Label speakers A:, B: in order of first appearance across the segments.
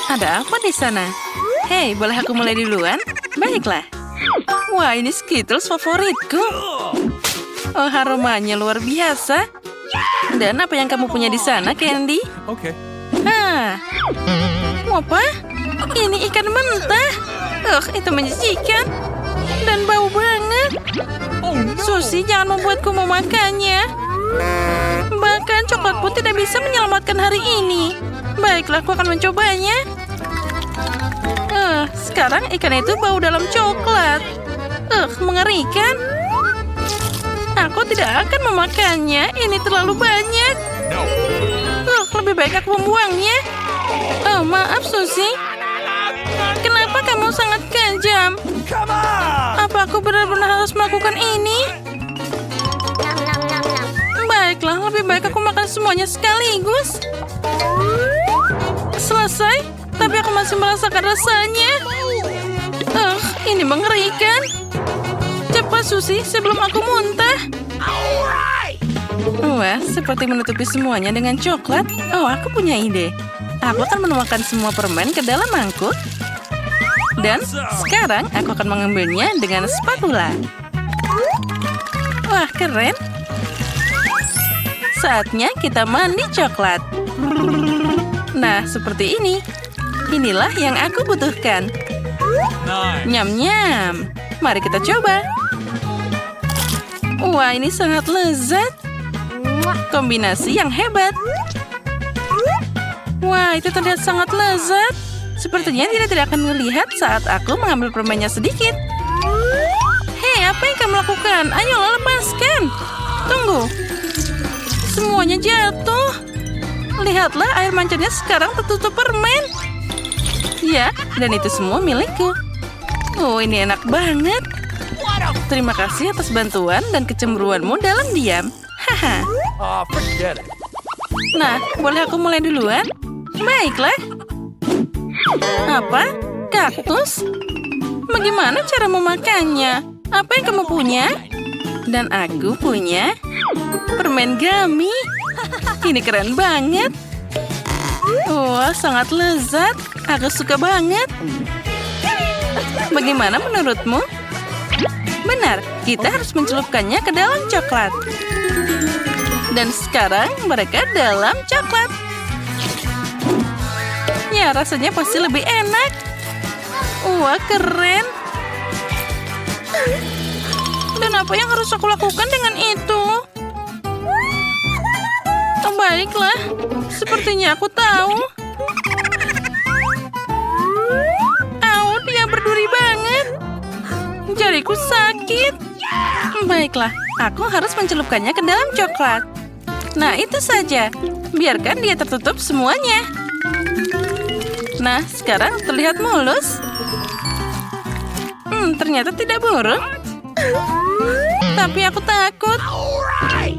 A: Ada apa di sana? Hei, boleh aku mulai duluan? Baiklah. Wah, ini Skittles favoritku. Oh, aromanya luar biasa. Dan apa yang kamu punya di sana, Candy?
B: Okay.
A: Apa? Ini ikan mentah. Itu menjijikan. Dan bau banget.
B: Oh no.
A: Susie, jangan membuatku memakannya. Bahkan coklat pun tidak bisa menyelamatkan hari ini. Baiklah, aku akan mencobanya. Sekarang ikan itu bau dalam coklat. Mengerikan. Aku tidak akan memakannya. Ini terlalu banyak.
B: No.
A: Lebih baik aku membuangnya. Oh, maaf, Susie. Kenapa kamu sangat kejam?
B: Come on.
A: Apa aku benar-benar harus melakukan ini? Baiklah, lebih baik aku makan semuanya sekaligus. Selesai, tapi aku masih merasakan rasanya. Ini mengerikan. Cepat, Susie, sebelum aku muntah. Wah, seperti menutupi semuanya dengan coklat. Oh, aku punya ide. Aku akan menuangkan semua permen ke dalam mangkuk. Dan sekarang aku akan mengambilnya dengan spatula. Wah, keren. Saatnya kita mandi coklat. Nah, seperti ini. Inilah yang aku butuhkan.
B: Nice.
A: Nyam-nyam. Mari kita coba. Wah, ini sangat lezat. Kombinasi yang hebat. Wah, itu terlihat sangat lezat. Sepertinya dia tidak akan melihat saat aku mengambil permennya sedikit. Hei, apa yang kamu lakukan? Ayolah, lepaskan. Tunggu. Semuanya jatuh. Lihatlah, air mancurnya sekarang tertutup permen. Ya, dan itu semua milikku. Oh, ini enak banget. Terima kasih atas bantuan dan kecemburuanmu dalam diam. Haha.
B: Forget it.
A: Nah, boleh aku mulai duluan? Baiklah. Apa? Kaktus? Bagaimana cara memakannya? Apa yang kamu punya? Dan aku punya permen gummy. Ini keren banget. Wah, sangat lezat. Aku suka banget. Bagaimana menurutmu? Benar, kita harus mencelupkannya ke dalam coklat. Dan sekarang mereka dalam coklat. Ya, rasanya pasti lebih enak. Wah, keren. Dan apa yang harus aku lakukan dengan itu? Oh, baiklah. Sepertinya aku tahu. Au, dia berduri banget. Jariku sakit. Baiklah, aku harus mencelupkannya ke dalam coklat. Nah, itu saja. Biarkan dia tertutup semuanya. Nah, sekarang terlihat mulus. Ternyata tidak buruk. Tapi aku takut.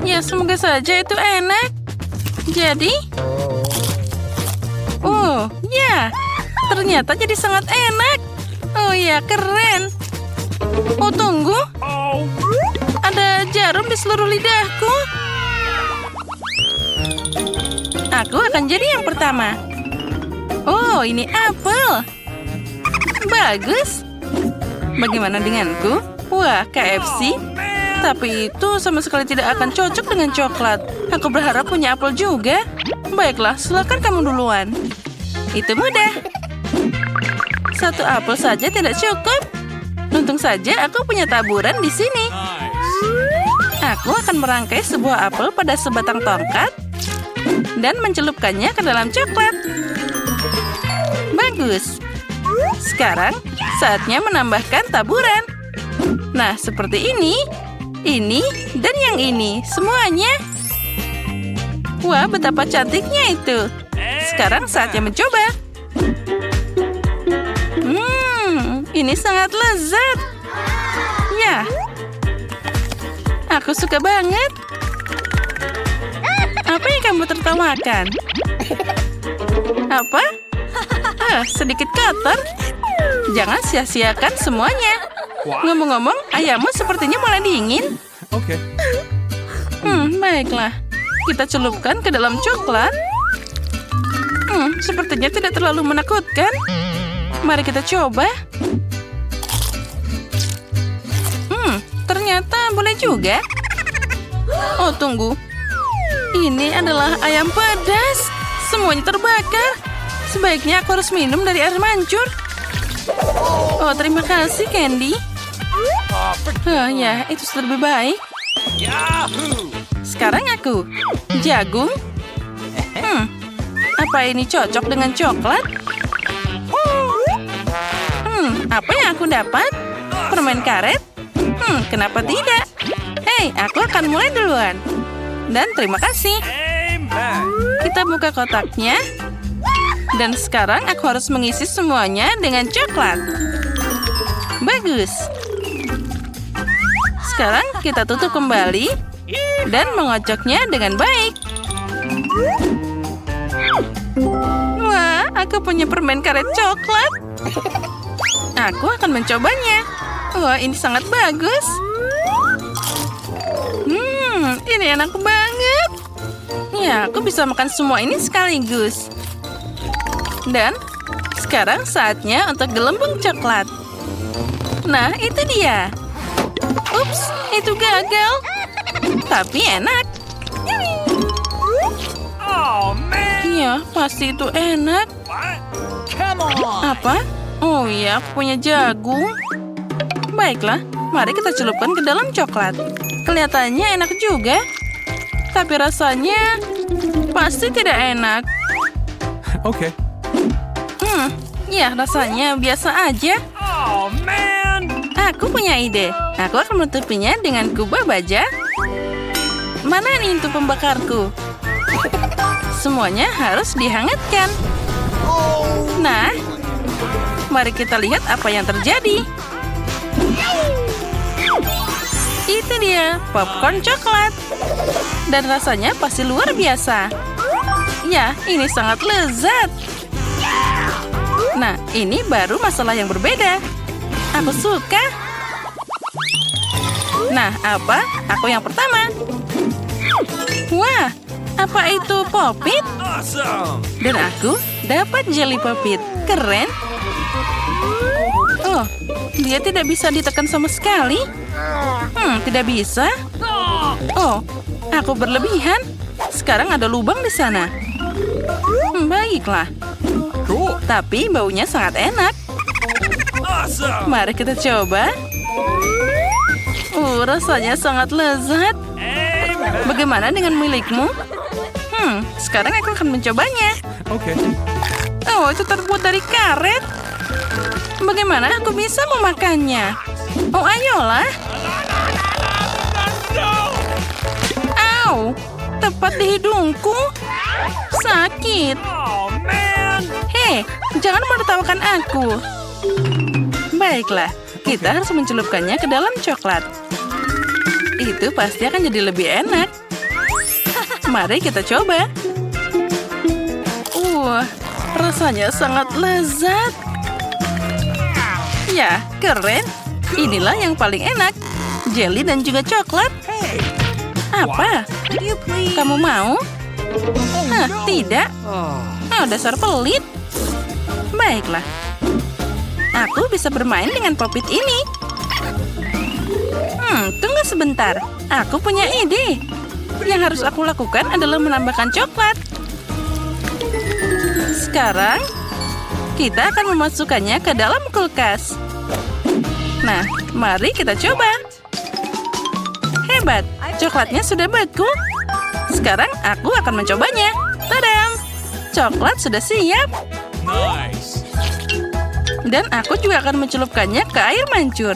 A: Ya, semoga saja itu enak. Jadi... Oh, ya. Ternyata jadi sangat enak. Oh ya, keren. Oh, tunggu. Ada jarum di seluruh lidahku. Aku akan jadi yang pertama. Oh, ini apel. Bagus. Bagaimana denganku? Wah, KFC. Tapi itu sama sekali tidak akan cocok dengan coklat. Aku berharap punya apel juga. Baiklah, silakan kamu duluan. Itu mudah. Satu apel saja tidak cukup. Untung saja aku punya taburan di sini. Aku akan merangkai sebuah apel pada sebatang tongkat dan mencelupkannya ke dalam coklat. Bagus. Sekarang saatnya menambahkan taburan. Nah, seperti ini, dan yang ini, semuanya. Wah, betapa cantiknya itu. Sekarang saatnya mencoba. Ini sangat lezat. Ya, aku suka banget. Apa yang kamu tertawakan? Apa? Sedikit kotor. Jangan sia-siakan semuanya. Ngomong-ngomong, ayammu sepertinya mulai dingin.
B: Oke.
A: Baiklah. Kita celupkan ke dalam coklat. Sepertinya tidak terlalu menakutkan. Mari kita coba. Ternyata boleh juga. Oh, tunggu. Ini adalah ayam pedas. Semuanya terbakar. Sebaiknya aku harus minum dari air mancur. Oh, terima kasih, Candy. Ya, itu sudah lebih baik.
B: Yahoo!
A: Sekarang aku. Jagung. Apa ini cocok dengan coklat? Apa yang aku dapat? Permen karet? Kenapa tidak? Hei, aku akan mulai duluan. Dan terima kasih.
B: Amen.
A: Kita buka kotaknya. Dan sekarang aku harus mengisi semuanya dengan coklat. Bagus. Sekarang kita tutup kembali dan mengocoknya dengan baik. Wah, aku punya permen karet coklat. Aku akan mencobanya. Wah, ini sangat bagus. Ini enak banget. Ya, aku bisa makan semua ini sekaligus. Dan sekarang saatnya untuk gelembung coklat. Nah, itu dia. Ups, itu gagal. Tapi enak.
B: Oh, man.
A: Iya, pasti itu enak.
B: What? Come on.
A: Apa? Oh iya, aku punya jagung. Baiklah, mari kita celupkan ke dalam coklat. Kelihatannya enak juga. Tapi rasanya pasti tidak enak.
B: Okay.
A: Ya, rasanya biasa aja.
B: Oh, man.
A: Aku punya ide. Aku akan menutupinya dengan kubah baja. Mana nih untuk pembakarku? Semuanya harus dihangatkan. Nah, mari kita lihat apa yang terjadi. Itu dia, popcorn coklat. Dan rasanya pasti luar biasa. Ya, ini sangat lezat. Nah, ini baru masalah yang berbeda. Aku suka. Nah, apa? Aku yang pertama. Wah, apa itu popit?
B: Awesome.
A: Dan aku dapat jelly popit. Keren. Oh, dia tidak bisa ditekan sama sekali. Tidak bisa. Oh, aku berlebihan. Sekarang ada lubang di sana. Baiklah.
B: Cool.
A: Tapi baunya sangat enak.
B: Awesome.
A: Mari kita coba. Rasanya sangat lezat.
B: Amen.
A: Bagaimana dengan milikmu? Sekarang aku akan mencobanya.
B: Okay.
A: Oh, itu terbuat dari karet. Bagaimana aku bisa memakannya? Oh, ayolah. Au, tepat di hidungku. Sakit.
B: Oh, man.
A: Hei, jangan menertawakan aku. Baiklah, kita harus mencelupkannya ke dalam coklat. Itu pasti akan jadi lebih enak. Mari kita coba. Rasanya sangat lezat. Ya, keren. Inilah yang paling enak. Jelly dan juga coklat. Apa? Kamu mau? Tidak. Dasar pelit. Baiklah. Aku bisa bermain dengan popit ini. Tunggu sebentar. Aku punya ide. Yang harus aku lakukan adalah menambahkan coklat. Sekarang, kita akan memasukkannya ke dalam kulkas. Nah, mari kita coba. Hebat, coklatnya sudah beku. Sekarang aku akan mencobanya. Tadam! Coklat sudah siap.
B: Nice.
A: Dan aku juga akan mencelupkannya ke air mancur.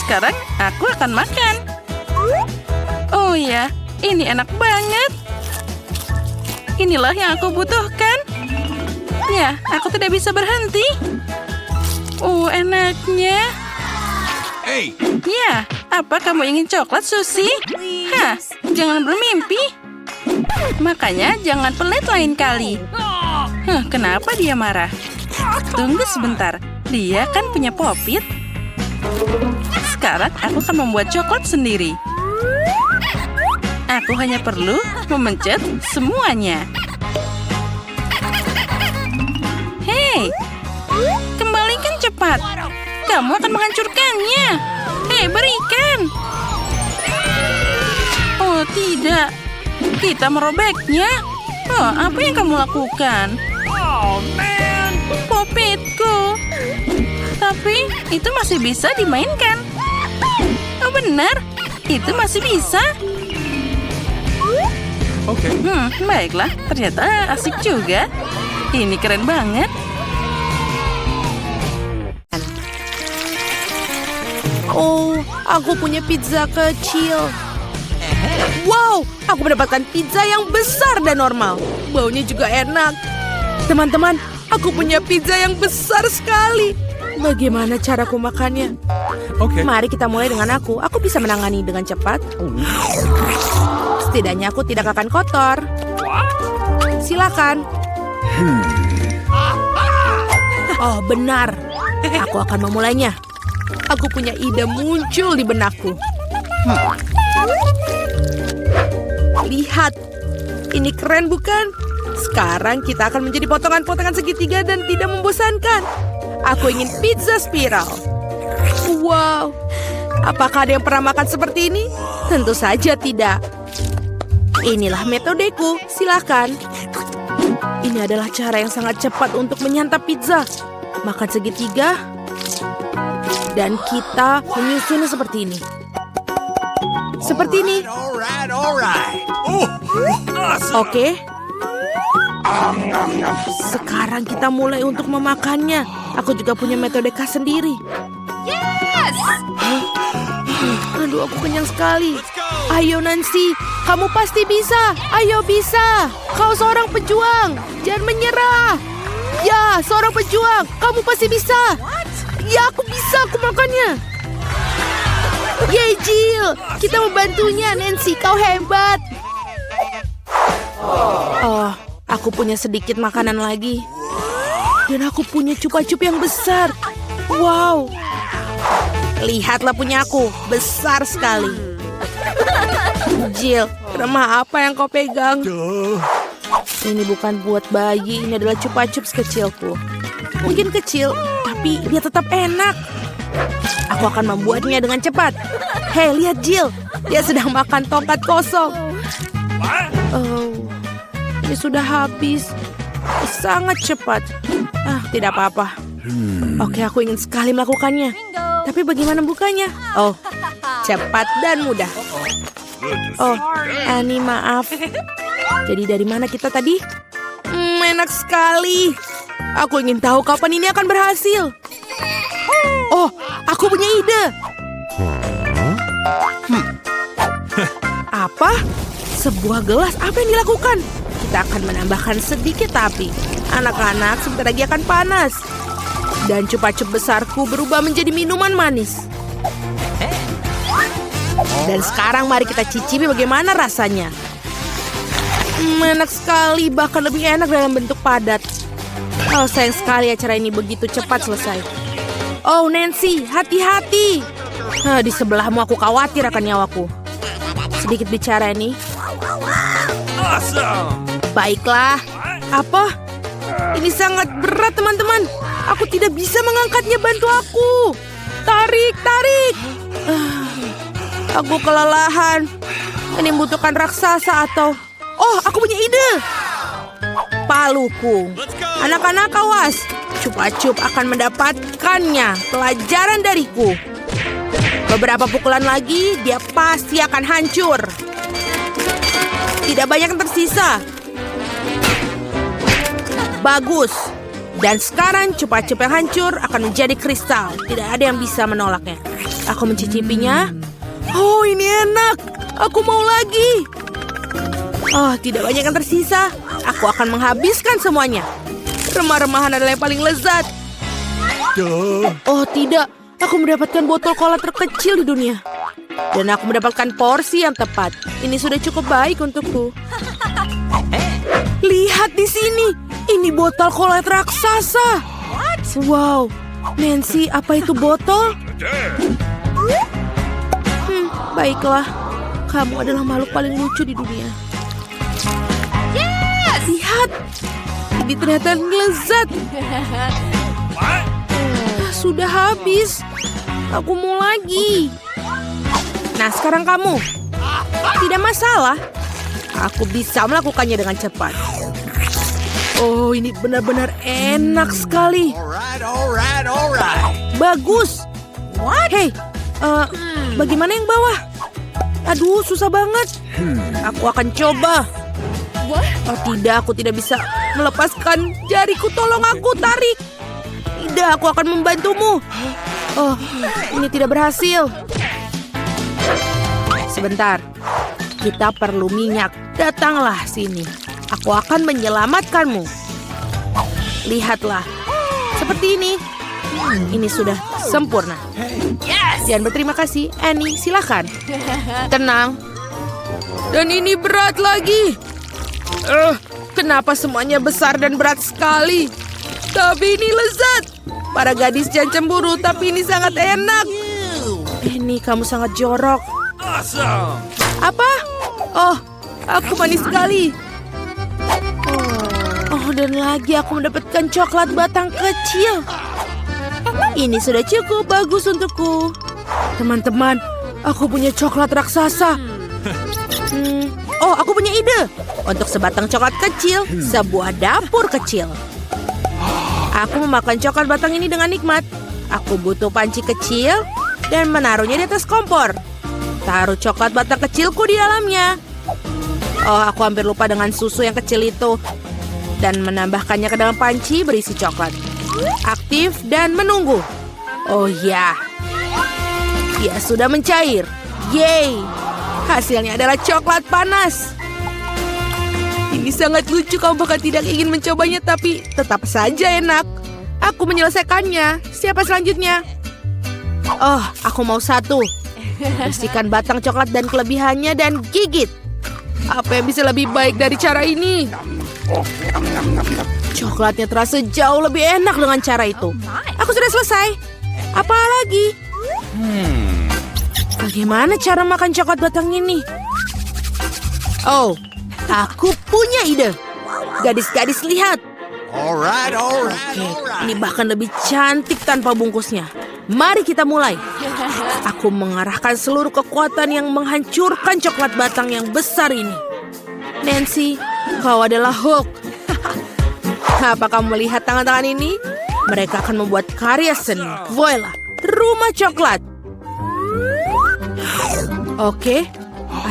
A: Sekarang aku akan makan. Oh ya, ini enak banget. Inilah yang aku butuhkan. Ya, aku tidak bisa berhenti. Enaknya.
B: Hey.
A: Ya, apa kamu ingin coklat, Susi? Hah, jangan bermimpi. Makanya jangan pelit lain kali. Kenapa dia marah? Tunggu sebentar, dia kan punya popit. Sekarang aku akan membuat coklat sendiri. Aku hanya perlu memencet semuanya. Hei, kembalikan cepat. Kamu akan menghancurkannya. Hei, berikan. Oh, tidak. Kita merobeknya. Oh, apa yang kamu lakukan?
B: Oh, man!
A: Popitku. Tapi itu masih bisa dimainkan. Oh, benar. Itu masih bisa.
B: Okay.
A: Baiklah. Ternyata asik juga. Ini keren banget.
C: Oh, aku punya pizza kecil. Wow, aku mendapatkan pizza yang besar dan normal. Baunya juga enak. Teman-teman, aku punya pizza yang besar sekali. Bagaimana caraku makannya?
B: Okay.
C: Mari kita mulai dengan aku. Aku bisa menangani dengan cepat. Setidaknya aku tidak akan kotor. Silakan. Oh, benar. Aku akan memulainya. Aku punya ide muncul di benakku. Lihat, ini keren bukan? Sekarang kita akan menjadi potongan-potongan segitiga dan tidak membosankan. Aku ingin pizza spiral. Wow, apakah ada yang pernah makan seperti ini? Tentu saja tidak. Inilah metodeku, silakan. Ini adalah cara yang sangat cepat untuk menyantap pizza. Makan segitiga, dan kita menyusunnya seperti ini. Seperti ini.
B: All right. Oh, awesome.
C: Oke. Sekarang kita mulai untuk memakannya. Aku juga punya metode khas sendiri. Yes! Aduh, aku kenyang sekali. Ayo Nancy, kamu pasti bisa. Ayo bisa. Kau seorang pejuang. Jangan menyerah. Ya, seorang pejuang. Kamu pasti bisa. Ya, aku bisa. Aku makannya. Yeay, Jill. Kita membantunya, Nancy. Kau hebat. Oh, aku punya sedikit makanan lagi. Dan aku punya cupa-cup yang besar. Wow. Lihatlah punya aku. Besar sekali. Jill, remah apa yang kau pegang? Ini bukan buat bayi. Ini adalah cupa-cups kecilku. Mungkin kecil, tapi dia tetap enak. Aku akan membuatnya dengan cepat. Hei, lihat Jill. Dia sedang makan tongkat kosong. Oh, ini sudah habis. Sangat cepat. Tidak apa-apa. Oke, aku ingin sekali melakukannya. Tapi bagaimana bukanya? Oh, cepat dan mudah. Oh, Annie, maaf. Jadi dari mana kita tadi? Enak sekali. Aku ingin tahu kapan ini akan berhasil. Oh, aku punya ide. Apa? Sebuah gelas, apa yang dilakukan? Kita akan menambahkan sedikit api. Anak-anak sebentar lagi akan panas. Dan cupa-cup besarku berubah menjadi minuman manis. Dan sekarang mari kita cicipi bagaimana rasanya. Enak sekali, bahkan lebih enak dalam bentuk padat. Oh, sayang sekali acara ini begitu cepat selesai. Oh, Nancy, hati-hati. Di sebelahmu aku khawatir akan nyawaku. Sedikit bicara ini.
B: Awesome.
C: Baiklah. Apa? Ini sangat berat, teman-teman. Aku tidak bisa mengangkatnya, bantu aku. Tarik, tarik. Aku kelelahan. Ini membutuhkan raksasa atau... Oh, aku punya ide. Paluku. Anak-anak awas. Cupa-cup akan mendapatkannya. Pelajaran dariku. Beberapa pukulan lagi, dia pasti akan hancur. Tidak banyak yang tersisa. Bagus. Dan sekarang cupa-cup yang hancur akan menjadi kristal. Tidak ada yang bisa menolaknya. Aku mencicipinya. Oh, ini enak. Aku mau lagi. Oh, tidak banyak yang tersisa. Aku akan menghabiskan semuanya. Remah-remahan adalah yang paling lezat. Oh, tidak. Aku mendapatkan botol cola terkecil di dunia. Dan aku mendapatkan porsi yang tepat. Ini sudah cukup baik untukku. Lihat di sini. Ini botol cola raksasa. Wow. Nancy, apa itu botol? Baiklah. Kamu adalah makhluk paling lucu di dunia. Lihat, ini ternyata lezat. Sudah habis. Aku mau lagi. Nah, sekarang kamu. Tidak masalah. Aku bisa melakukannya dengan cepat. Oh, ini benar-benar enak sekali.
B: All right.
C: Bagus. Hei, bagaimana yang bawah? Aduh, susah banget. Aku akan coba. Oh tidak, aku tidak bisa melepaskan jariku. Tolong aku, tarik. Tidak, aku akan membantumu. Oh, ini tidak berhasil. Sebentar, kita perlu minyak. Datanglah sini. Aku akan menyelamatkanmu. Lihatlah, seperti ini. Ini sudah sempurna. Dan berterima kasih, Annie. Silakan. Tenang. Dan ini berat lagi. Kenapa semuanya besar dan berat sekali? Tapi ini lezat. Para gadis jangan cemburu, tapi ini sangat enak. Annie, kamu sangat jorok.
B: Awesome.
C: Apa? Oh, aku manis sekali. Oh, dan lagi aku mendapatkan coklat batang kecil. Ini sudah cukup bagus untukku. Teman-teman, aku punya coklat raksasa. Oh, aku punya ide. Untuk sebatang coklat kecil, sebuah dapur kecil. Aku memakan coklat batang ini dengan nikmat. Aku butuh panci kecil dan menaruhnya di atas kompor. Taruh coklat batang kecilku di dalamnya. Oh, aku hampir lupa dengan susu yang kecil itu. Dan menambahkannya ke dalam panci berisi coklat. Aktif dan menunggu. Oh ya. Dia sudah mencair. Yeay. Hasilnya adalah coklat panas. Ini sangat lucu, kamu bahkan tidak ingin mencobanya, tapi tetap saja enak. Aku menyelesaikannya. Siapa selanjutnya? Oh, aku mau satu. Bersihkan batang coklat dan kelebihannya dan gigit. Apa yang bisa lebih baik dari cara ini? Coklatnya terasa jauh lebih enak dengan cara itu. Aku sudah selesai. Apa lagi? Bagaimana cara makan coklat batang ini? Oh, aku punya ide. Gadis-gadis, lihat.
B: All right.
C: Ini bahkan lebih cantik tanpa bungkusnya. Mari kita mulai. Aku mengarahkan seluruh kekuatan yang menghancurkan coklat batang yang besar ini. Nancy, kau adalah Hulk. Apa kamu melihat tangan-tangan ini? Mereka akan membuat karya seni. Voila, rumah coklat. Oke,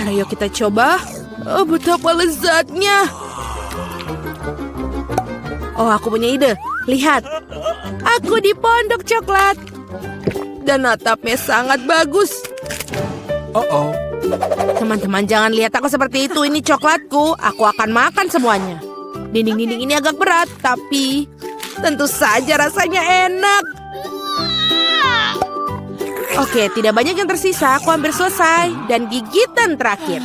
C: ayo kita coba. Oh, betapa lezatnya. Oh, aku punya ide. Lihat, aku di pondok coklat. Dan atapnya sangat bagus.
B: Uh-oh.
C: Teman-teman, jangan lihat aku seperti itu. Ini coklatku. Aku akan makan semuanya. Dinding-dinding ini agak berat, tapi tentu saja rasanya enak. Oke, tidak banyak yang tersisa. Aku hampir selesai. Dan gigitan terakhir.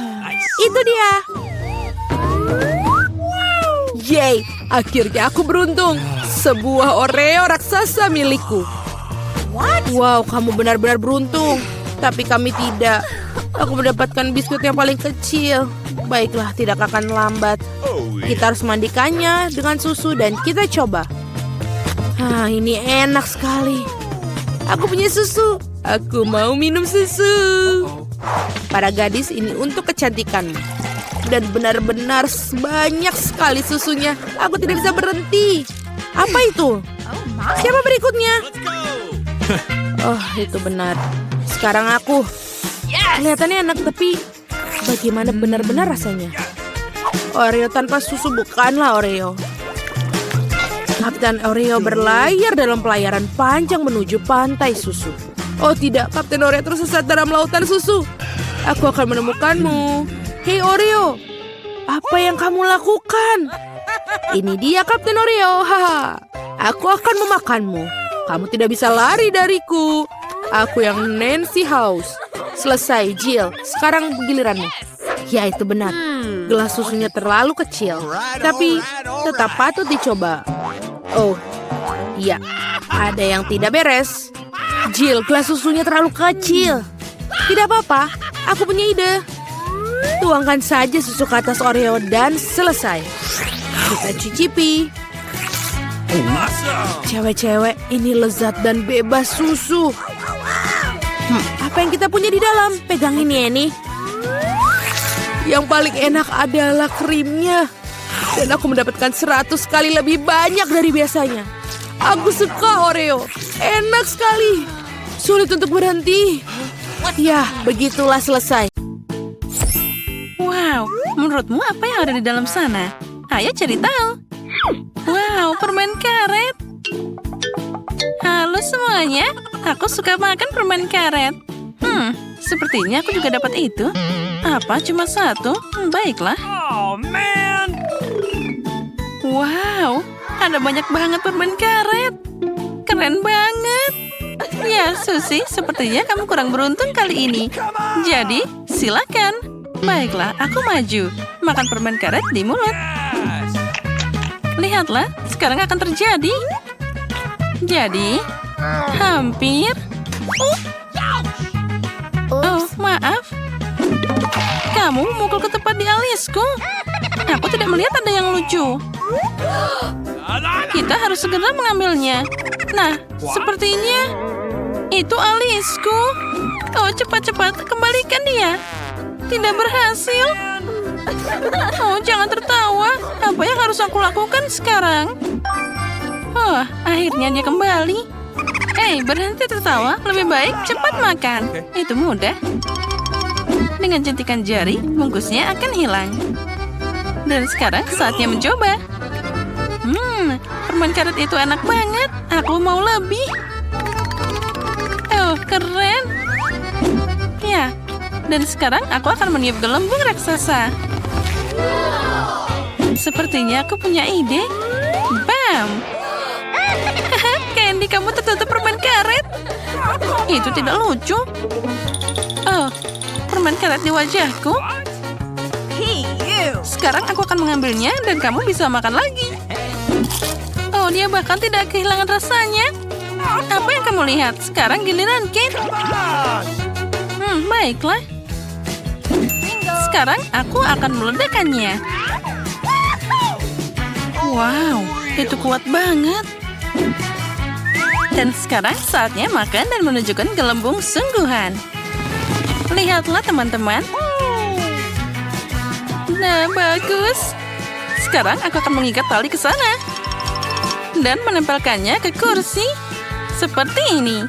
C: Itu dia. Yeay, akhirnya aku beruntung. Sebuah Oreo raksasa milikku. Wow, kamu benar-benar beruntung. Tapi kami tidak. Aku mendapatkan biskuit yang paling kecil. Baiklah, tidak akan lambat. Kita harus mandikannya dengan susu dan kita coba. Ini enak sekali. Aku punya susu. Aku mau minum susu. Para gadis, ini untuk kecantikanmu. Dan benar-benar banyak sekali susunya. Aku tidak bisa berhenti. Apa itu? Siapa berikutnya? Oh, itu benar. Sekarang aku. Kelihatannya enak, tapi bagaimana benar-benar rasanya? Oreo tanpa susu bukanlah Oreo. Kapten Oreo berlayar dalam pelayaran panjang menuju pantai susu. Oh tidak, Kapten Oreo tersesat dalam lautan susu. Aku akan menemukanmu. Hei Oreo, apa yang kamu lakukan? Ini dia Kapten Oreo. Haha. Aku akan memakanmu. Kamu tidak bisa lari dariku. Aku yang Nancy House. Selesai, Jill. Sekarang giliranmu. Ya, itu benar. Gelas susunya terlalu kecil. Tapi tetap patut dicoba. Oh, iya. Ada yang tidak beres. Jill, gelas susunya terlalu kecil. Tidak apa-apa. Aku punya ide. Tuangkan saja susu ke atas Oreo dan selesai. Kita cicipi.
B: Awesome.
C: Cewek-cewek, ini lezat dan bebas susu. Apa yang kita punya di dalam? Pegang ini, Annie. Yang paling enak adalah krimnya. Dan aku mendapatkan 100 kali lebih banyak dari biasanya. Aku suka Oreo. Enak sekali. Sulit untuk berhenti. Ya, begitulah selesai.
A: Wow, menurutmu apa yang ada di dalam sana? Ayo cari tahu. Wow, permen karet. Halo semuanya, aku suka makan permen karet. Sepertinya aku juga dapat itu. Apa, cuma satu? Baiklah.
B: Oh, man.
A: Wow, ada banyak banget permen karet. Keren banget. Ya, Susie, sepertinya kamu kurang beruntung kali ini. Jadi, silakan. Baiklah, aku maju. Makan permen karet di mulut.
B: Yes.
A: Lihatlah, sekarang akan terjadi. Jadi, hampir. Oh, maaf. Kamu memukul ke tepat di alisku. Aku tidak melihat ada yang lucu. Kita harus segera mengambilnya. Nah, sepertinya itu alisku. Oh, cepat-cepat, kembalikan dia. Tidak berhasil. Oh, jangan tertawa. Apa yang harus aku lakukan sekarang? Oh, akhirnya dia kembali. Hei, berhenti tertawa. Lebih baik cepat makan. Itu mudah. Dengan jentikan jari, bungkusnya akan hilang. Dan sekarang saatnya mencoba. Permen karet itu enak banget. Aku mau lebih. Oh, keren. Ya, dan sekarang aku akan meniup gelembung raksasa. Sepertinya aku punya ide. Bam! Candy, kamu tertutup permen karet. Itu tidak lucu. Oh, permen karet di wajahku. Sekarang aku akan mengambilnya dan kamu bisa makan lagi. Oh, dia bahkan tidak kehilangan rasanya. Apa yang kamu lihat? Sekarang giliran Kate. Baiklah. Sekarang aku akan meledakkannya. Wow, itu kuat banget. Dan sekarang saatnya makan dan menunjukkan gelembung sungguhan. Lihatlah teman-teman. Nah, bagus. Sekarang aku akan mengikat tali ke sana. Dan menempelkannya ke kursi. Seperti ini.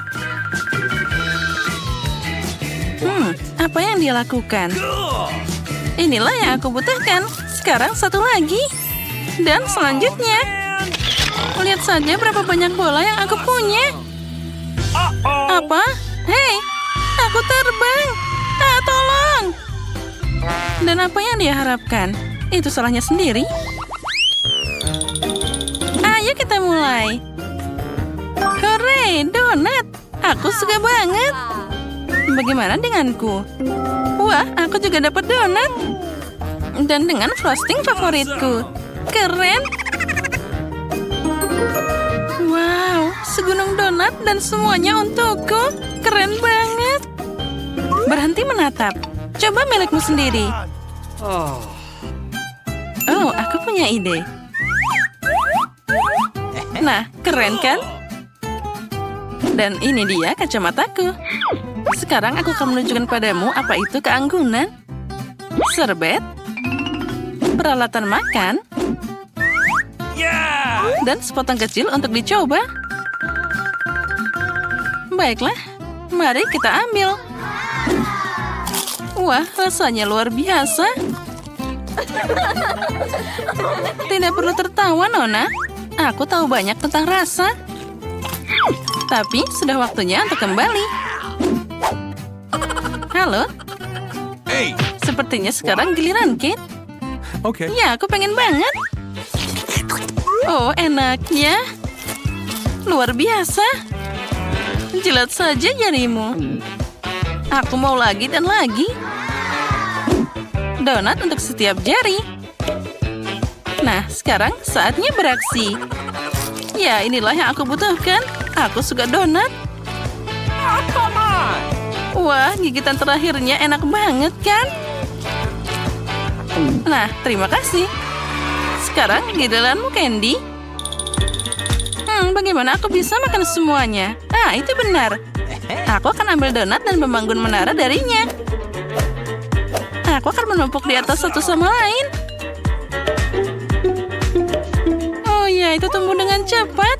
A: Apa yang dia lakukan? Inilah yang aku butuhkan. Sekarang satu lagi. Dan selanjutnya. Lihat saja berapa banyak bola yang aku punya. Apa? Hei, aku terbang. Tolong. Dan apa yang dia harapkan? Itu salahnya sendiri. Ayo kita mulai. Hore, donat. Aku suka banget. Bagaimana denganku? Wah, aku juga dapat donat. Dan dengan frosting favoritku. Keren. Wow, segunung donat dan semuanya untukku. Keren banget. Berhenti menatap. Coba milikmu sendiri. Oh, aku punya ide. Nah, keren kan? Dan ini dia kacamataku. Sekarang aku akan menunjukkan padamu apa itu keanggunan. Serbet, peralatan makan, dan sepotong kecil untuk dicoba. Baiklah, mari kita ambil. Wah, rasanya luar biasa. Tidak perlu tertawa, Nona. Aku tahu banyak tentang rasa. Tapi sudah waktunya untuk kembali. Halo?
B: Hey.
A: Sepertinya sekarang giliran Kate.
B: Okay.
A: Ya, aku pengen banget. Oh, enaknya. Luar biasa. Jilat saja jarimu. Aku mau lagi dan lagi. Donat untuk setiap jari. Nah, sekarang saatnya beraksi. Ya, inilah yang aku butuhkan. Aku suka donat. Wah, gigitan terakhirnya enak banget kan? Nah, terima kasih. sekarang giliranmu, Candy. Bagaimana aku bisa makan semuanya? Itu benar. Aku akan ambil donat dan membangun menara darinya. Aku akan menumpuk di atas satu sama lain. Oh ya, itu tumbuh dengan cepat.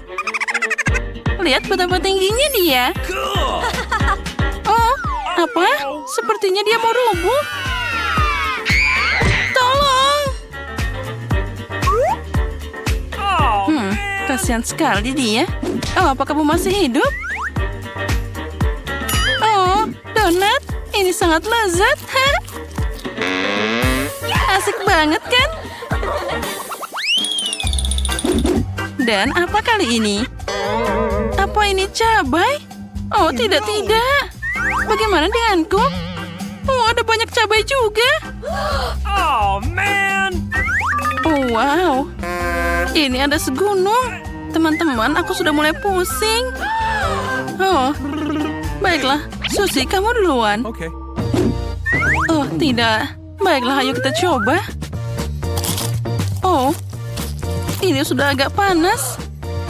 A: Lihat betapa tingginya dia. Oh, apa? Sepertinya dia mau rubuh. Tolong! Kasihan sekali dia. Oh, apa kamu masih hidup? Oh, donat. Ini sangat lezat. Asik banget kan? Dan apa kali ini? Apa ini cabai? Oh, tidak. Bagaimana denganku? Oh, ada banyak cabai juga.
B: Oh, man.
A: Oh, wow. Ini ada segunung. Teman-teman, aku sudah mulai pusing. Oh, baiklah. Susie, kamu duluan.
B: Okay.
A: Oh, tidak. Baiklah, ayo kita coba. Oh, ini sudah agak panas.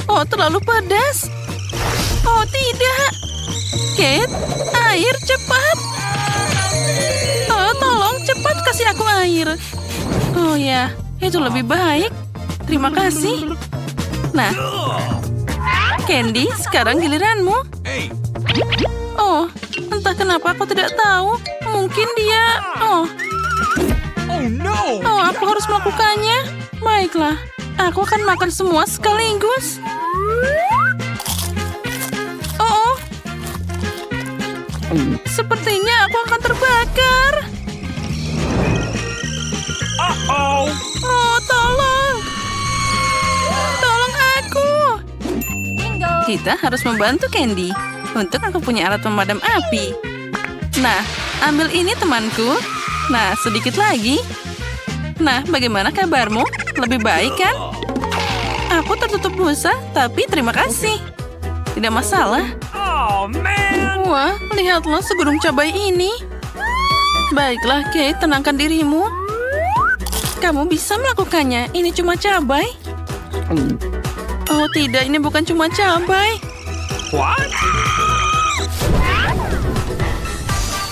A: Oh, terlalu pedas. Oh, tidak. Kate, air cepat. Oh, tolong cepat kasih aku air. Oh ya, itu lebih baik. Terima kasih. Nah, Candy, sekarang giliranmu.
B: Hey.
A: Oh, entah kenapa aku tidak tahu. Mungkin dia...
B: Oh, no.
A: Oh, aku harus melakukannya. Baiklah, aku akan makan semua sekaligus. Oh, sepertinya aku akan terbakar.
B: Uh-oh.
A: Oh, tolong. Tolong aku. Kita harus membantu Candy. Untuk aku punya alat pemadam api. Nah, ambil ini temanku. Nah, sedikit lagi. Nah, bagaimana kabarmu? Lebih baik kan? Aku tertutup busa, tapi terima kasih. Tidak masalah.
B: Oh, man.
A: Wah, lihatlah segunung cabai ini. Baiklah, Kate, tenangkan dirimu. Kamu bisa melakukannya. Ini cuma cabai. Oh, tidak. Ini bukan cuma cabai.
B: What?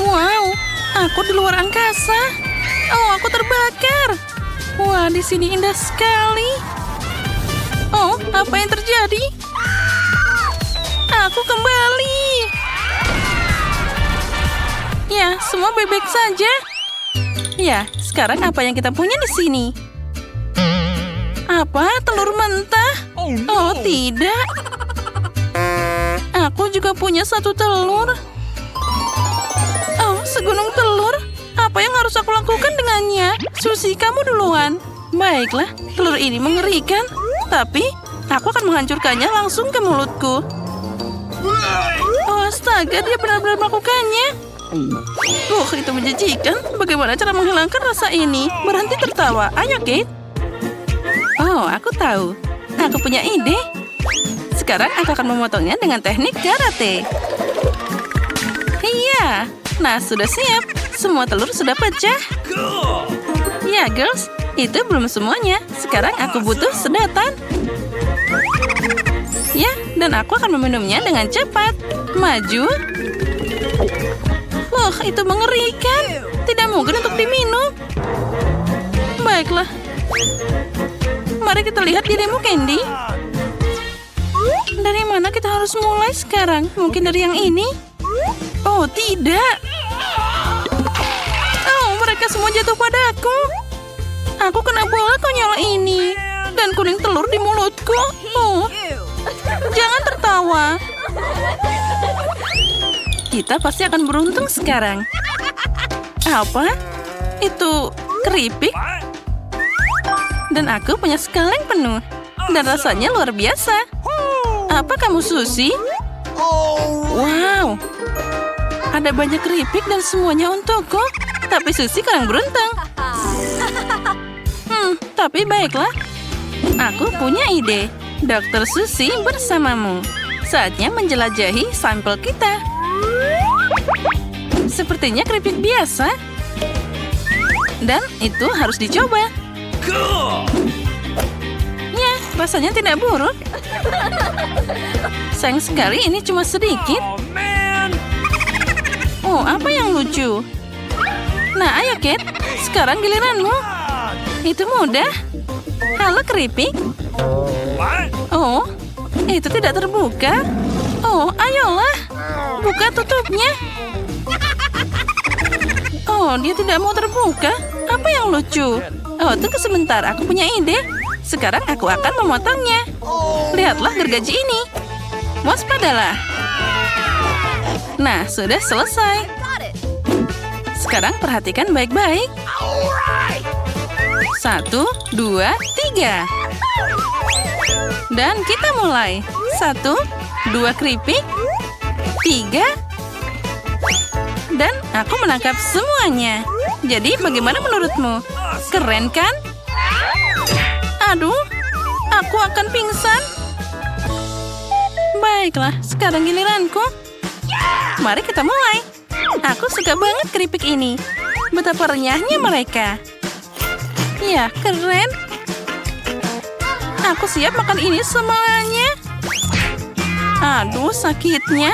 A: Wow, aku di luar angkasa. Oh, aku terbakar. Wah, di sini indah sekali. Oh, apa yang terjadi? Aku kembali. Ya, semua baik-baik saja. Ya, sekarang apa yang kita punya di sini? Apa? Telur mentah?
B: Oh, no.
A: Oh, tidak. Aku juga punya satu telur. Oh, segunung telur. Apa yang harus aku lakukan dengannya? Susie, kamu duluan. Baiklah, telur ini mengerikan. Tapi, aku akan menghancurkannya langsung ke mulutku. Oh, astaga, dia benar-benar melakukannya. Itu menjijikan. Bagaimana cara menghilangkan rasa ini? Berhenti tertawa. Ayo, Kate. Oh, aku tahu. Aku punya ide. Sekarang aku akan memotongnya dengan teknik karate. Iya. Nah, sudah siap. Semua telur sudah pecah. Ya, girls. Itu belum semuanya. Sekarang aku butuh sedotan. Ya, dan aku akan meminumnya dengan cepat. Maju. Wah, itu mengerikan. Tidak mungkin untuk diminum. Baiklah. Mari kita lihat dirimu, Candy. Dari mana kita harus mulai sekarang? Mungkin dari yang ini? Oh, tidak. Oh, mereka semua jatuh padaku. Aku kena bola konyol ini. Dan kuning telur di mulutku. Oh, jangan tertawa. Kita pasti akan beruntung sekarang. Apa? Itu keripik? Dan aku punya sekaleng penuh. Dan rasanya luar biasa. Apa kamu, Susie? Wow. Ada banyak keripik dan semuanya untukku. Tapi Susie kurang beruntung. Tapi baiklah. Aku punya ide. Dr. Susie bersamamu. Saatnya menjelajahi sampel kita. Sepertinya keripik biasa. Dan itu harus dicoba. Rasanya tidak buruk. Sayang sekali ini cuma sedikit.
B: Oh, man.
A: Oh, apa yang lucu? Nah, ayo Kate. Sekarang giliranmu. Itu mudah. Halo keripik.
B: What?
A: Oh, itu tidak terbuka. Oh, ayolah. Buka tutupnya. Oh, dia tidak mau terbuka. Apa yang lucu? Oh, tunggu sebentar. Aku punya ide. Sekarang aku akan memotongnya. Lihatlah gergaji ini. Waspadalah. Nah, sudah selesai. Sekarang perhatikan baik-baik. 1, 2, 3. Dan kita mulai. 1, 2 keripik. 3. Dan aku menangkap semuanya. Jadi bagaimana menurutmu? Keren kan? Aduh, aku akan pingsan. Baiklah, sekarang giliranku. Mari kita mulai. Aku suka banget keripik ini. Betapa renyahnya mereka. Ya, keren. Aku siap makan ini semuanya. Aduh, sakitnya.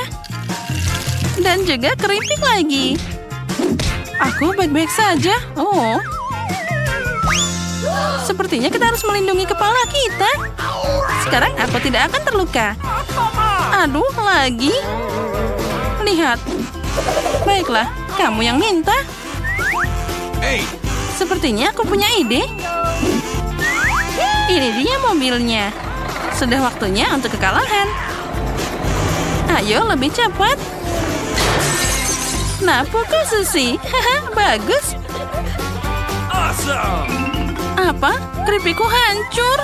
A: Dan juga keripik lagi. Aku baik-baik saja. Oh. Sepertinya kita harus melindungi kepala kita. Sekarang aku tidak akan terluka. Aduh, lagi. Lihat. Baiklah, kamu yang minta.
B: Hey.
A: Sepertinya aku punya ide. Ini dia mobilnya. Sudah waktunya untuk kekalahan. Ayo, lebih cepat. Nah, pukul Susi. Haha, bagus.
B: Awesome.
A: Apa? Keripikku hancur.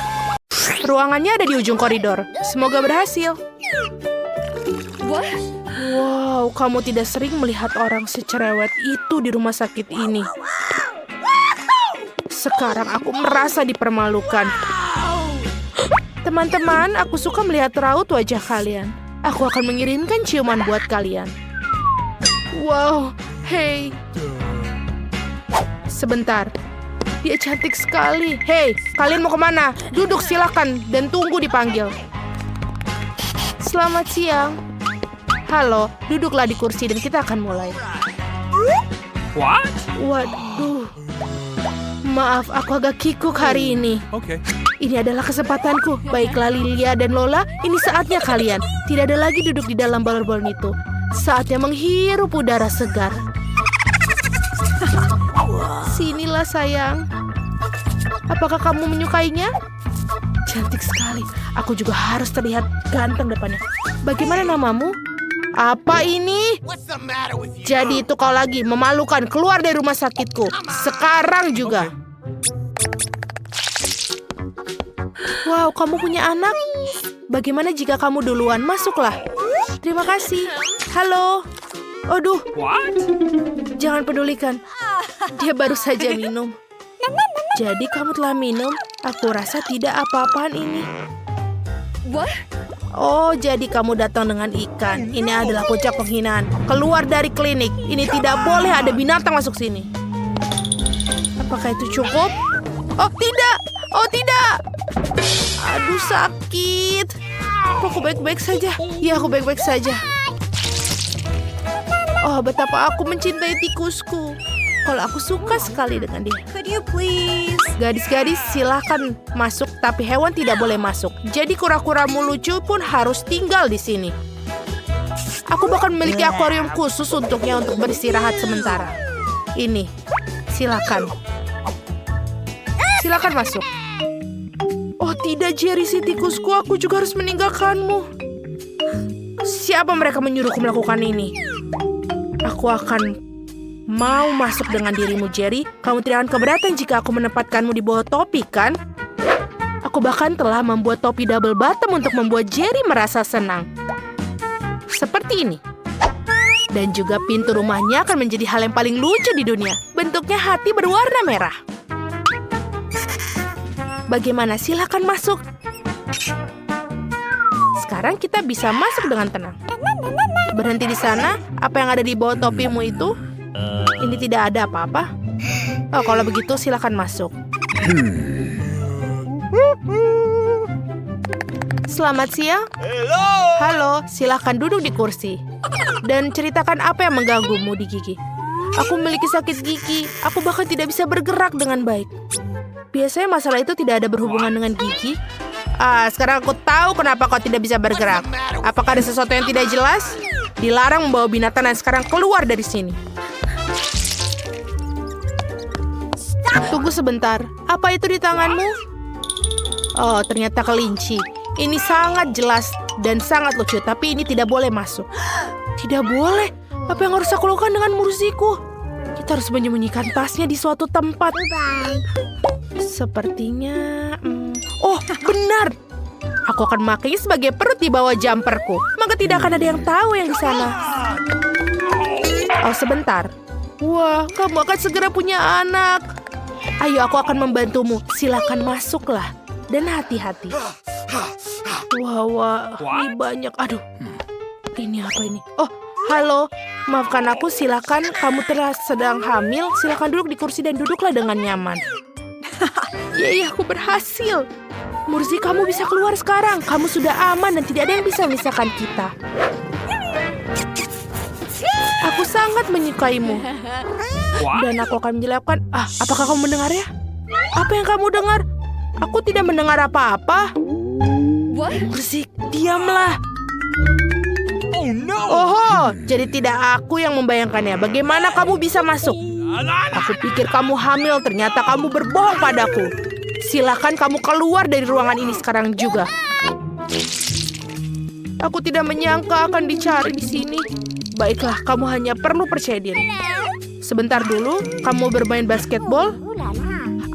C: Ruangannya ada di ujung koridor. Semoga berhasil. Wow, kamu tidak sering melihat orang secerewet itu di rumah sakit ini. Sekarang aku merasa dipermalukan. Teman-teman, aku suka melihat raut wajah kalian. Aku akan mengirimkan ciuman buat kalian. Wow, hey. Sebentar. Dia cantik sekali. Hei, kalian mau kemana? Duduk silakan dan tunggu dipanggil. Selamat siang. Halo, duduklah di kursi dan kita akan mulai.
B: What?
C: Waduh. Maaf, aku agak kikuk hari ini.
B: Okay.
C: Ini adalah kesempatanku. Baiklah Lilia dan Lola, ini saatnya kalian. Tidak ada lagi duduk di dalam balon-balon itu. Saatnya menghirup udara segar. Sinilah sayang. Apakah kamu menyukainya? Cantik sekali. Aku juga harus terlihat ganteng depannya. Bagaimana namamu? Apa ini? Jadi itu kau lagi memalukan. Keluar dari rumah sakitku. Sekarang juga. Wow, kamu punya anak? Bagaimana jika kamu duluan? Masuklah. Terima kasih. Halo. Aduh,
B: What?
C: jangan pedulikan. Dia baru saja minum. Jadi kamu telah minum? Aku rasa tidak apa-apaan ini. Oh, jadi kamu datang dengan ikan. Ini adalah puncak penghinaan. Keluar dari klinik. Ini tidak boleh ada binatang masuk sini. Apakah itu cukup? Oh, tidak. Oh, tidak. Aduh, sakit. Aku baik-baik saja. Ya, aku baik-baik saja. Oh, betapa aku mencintai tikusku. Kalau aku suka sekali dengan dia.
D: Could you please?
C: Gadis-gadis silahkan masuk, tapi hewan tidak boleh masuk. Jadi kura-kuramu lucu pun harus tinggal di sini. Aku bahkan memiliki akuarium khusus untuknya untuk beristirahat sementara. Ini, silakan. Silakan masuk. Oh tidak, Jerry si tikusku, aku juga harus meninggalkanmu. Siapa mereka menyuruhku melakukan ini? Aku akan mau masuk dengan dirimu, Jerry. Kamu tidak akan keberatan jika aku menempatkanmu di bawah topi, kan? Aku bahkan telah membuat topi double bottom untuk membuat Jerry merasa senang. Seperti ini. Dan juga pintu rumahnya akan menjadi hal yang paling lucu di dunia. Bentuknya hati berwarna merah. Bagaimana? Silakan masuk. Sekarang kita bisa masuk dengan tenang. Berhenti di sana. Apa yang ada di bawah topimu itu? Ini tidak ada apa-apa. Oh, kalau begitu silakan masuk. Selamat siang. Halo, silahkan duduk di kursi. Dan ceritakan apa yang mengganggumu di gigi. Aku memiliki sakit gigi. Aku bahkan tidak bisa bergerak dengan baik. Biasanya masalah itu tidak ada berhubungan dengan gigi. Sekarang aku tahu kenapa kau tidak bisa bergerak. Apakah ada sesuatu yang tidak jelas? Dilarang membawa binatang dan sekarang keluar dari sini. Tunggu sebentar. Apa itu di tanganmu? Oh, ternyata kelinci. Ini sangat jelas dan sangat lucu, tapi ini tidak boleh masuk. Tidak boleh? Apa yang harus aku lakukan dengan Murziku? Kita harus menyembunyikan tasnya di suatu tempat. Sepertinya... Oh, benar! Aku akan memakainya sebagai perut di bawah jumperku. Maka tidak akan ada yang tahu yang di sana. Oh, sebentar. Wah, kamu akan segera punya anak. Ayo, aku akan membantumu. Silakan masuklah. Dan hati-hati. Wah, ini banyak. Aduh, ini apa ini? Oh, halo. Maafkan aku, silakan. Kamu sedang hamil. Silakan duduk di kursi dan duduklah dengan nyaman. Yeay, aku berhasil. Murzi, kamu bisa keluar sekarang. Kamu sudah aman dan tidak ada yang bisa memisahkan kita. Aku sangat menyukaimu. Dan aku akan menjelaskan. Apakah kamu mendengarnya? Apa yang kamu dengar? Aku tidak mendengar apa-apa. Murzi, diamlah. Oh, jadi tidak aku yang membayangkannya. Bagaimana kamu bisa masuk? Aku pikir kamu hamil, ternyata kamu berbohong padaku. Silakan kamu keluar dari ruangan ini sekarang juga. Aku tidak menyangka akan dicari di sini. Baiklah, kamu hanya perlu percaya diri. Sebentar dulu, kamu bermain basketball?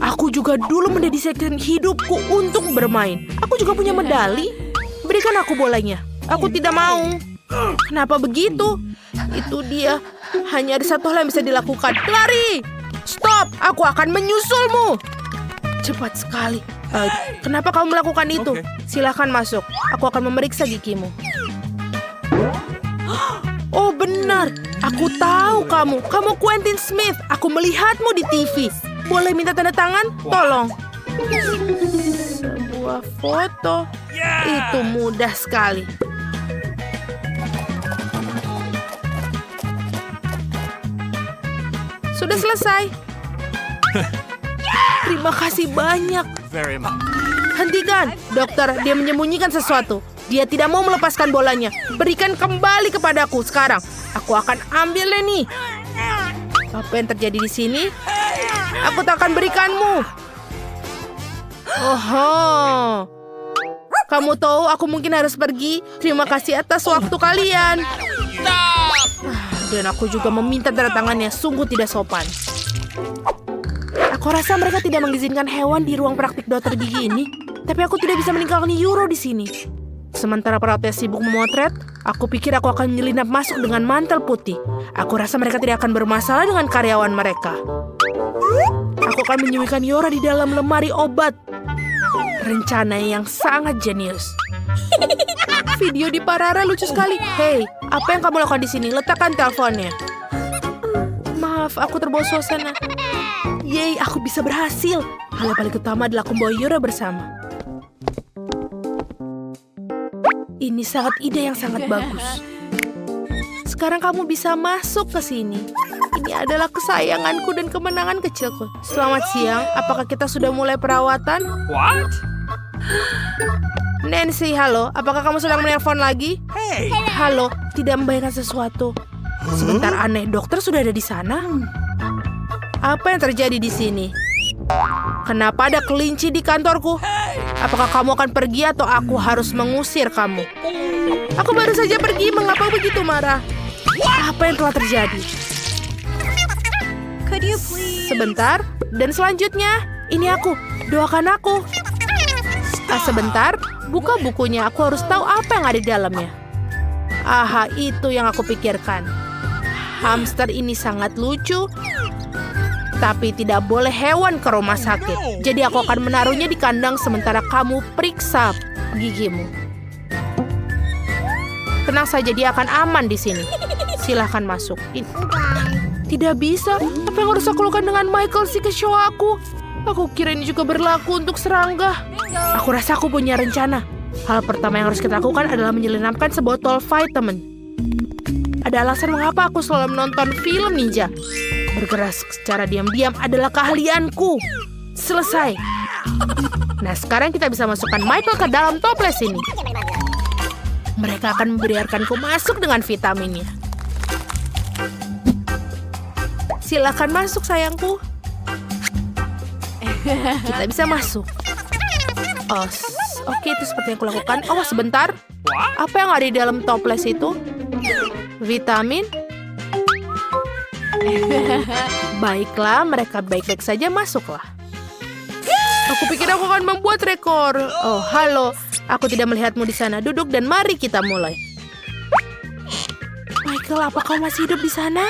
C: Aku juga dulu mendedikasikan hidupku untuk bermain. Aku juga punya medali. Berikan aku bolanya. Aku tidak mau. Kenapa begitu? Itu dia. Hanya ada satu hal yang bisa dilakukan. Lari! Stop! Aku akan menyusulmu. Cepat sekali. Kenapa kamu melakukan itu? Silakan masuk. Aku akan memeriksa gigimu. Oh, benar. Aku tahu kamu. Kamu Quentin Smith. Aku melihatmu di TV. Boleh minta tanda tangan? Tolong. Sebuah foto. Itu mudah sekali. Sudah selesai. Terima kasih banyak. Hentikan, dokter. Dia menyembunyikan sesuatu. Dia tidak mau melepaskan bolanya. Berikan kembali kepadaku sekarang. Aku akan ambilnya nih. Apa yang terjadi di sini? Aku tak akan berikanmu. Oh, kamu tahu aku mungkin harus pergi. Terima kasih atas waktu kalian. Dan aku juga meminta tanda tangannya. Sungguh tidak sopan. Aku rasa mereka tidak mengizinkan hewan di ruang praktik dokter gigi ini. Tapi aku tidak bisa meninggalkan Euro di sini. Sementara perawatnya sibuk memotret, aku pikir aku akan menyelinap masuk dengan mantel putih. Aku rasa mereka tidak akan bermasalah dengan karyawan mereka. Aku akan menyembunyikan Yora di dalam lemari obat. Rencana yang sangat jenius. Video di Parara lucu sekali. Hei, apa yang kamu lakukan di sini? Letakkan teleponnya. Maaf, aku terbawa suasana. Yeay, aku bisa berhasil. Hal yang paling utama adalah aku membawa Yora bersama. Ini sangat ide yang sangat bagus. Sekarang kamu bisa masuk ke sini. Ini adalah kesayanganku dan kemenangan kecilku. Selamat siang. Apakah kita sudah mulai perawatan?
B: What?
C: Nancy, halo. Apakah kamu sedang menelpon lagi?
B: Hey.
C: Halo, tidak membayangkan sesuatu. Sebentar, aneh. Dokter sudah ada di sana? Apa yang terjadi di sini? Kenapa ada kelinci di kantorku? Apakah kamu akan pergi atau aku harus mengusir kamu? Aku baru saja pergi. Mengapa begitu marah? Apa yang telah terjadi? Sebentar. Dan selanjutnya, ini aku. Doakan aku. Sebentar. Buka bukunya. Aku harus tahu apa yang ada di dalamnya. Aha, itu yang aku pikirkan. Hamster ini sangat lucu. Tapi tidak boleh hewan ke rumah sakit. Jadi aku akan menaruhnya di kandang sementara kamu periksa gigimu. Tenang saja, dia akan aman di sini. Silahkan masuk. Tidak bisa. Apa yang harus aku lakukan dengan Michael si kecoa aku? Aku kira ini juga berlaku untuk serangga. Aku rasa aku punya rencana. Hal pertama yang harus kita lakukan adalah menyelinapkan sebotol vitamin. Ada alasan mengapa aku selalu menonton film ninja. Bergerak secara diam-diam adalah keahlianku. Selesai. Nah, sekarang kita bisa masukkan Michael ke dalam toples ini. Mereka akan membiarkanku masuk dengan vitaminnya. Silakan masuk, sayangku. Kita bisa masuk. Oh, oke, itu seperti yang kulakukan. Oh, sebentar. Apa yang ada di dalam toples itu? Vitamin? Baiklah, mereka baik-baik saja, masuklah. Aku pikir aku akan membuat rekor. Oh, halo. Aku tidak melihatmu di sana. Duduk dan mari kita mulai. Michael, apa kau masih hidup di sana?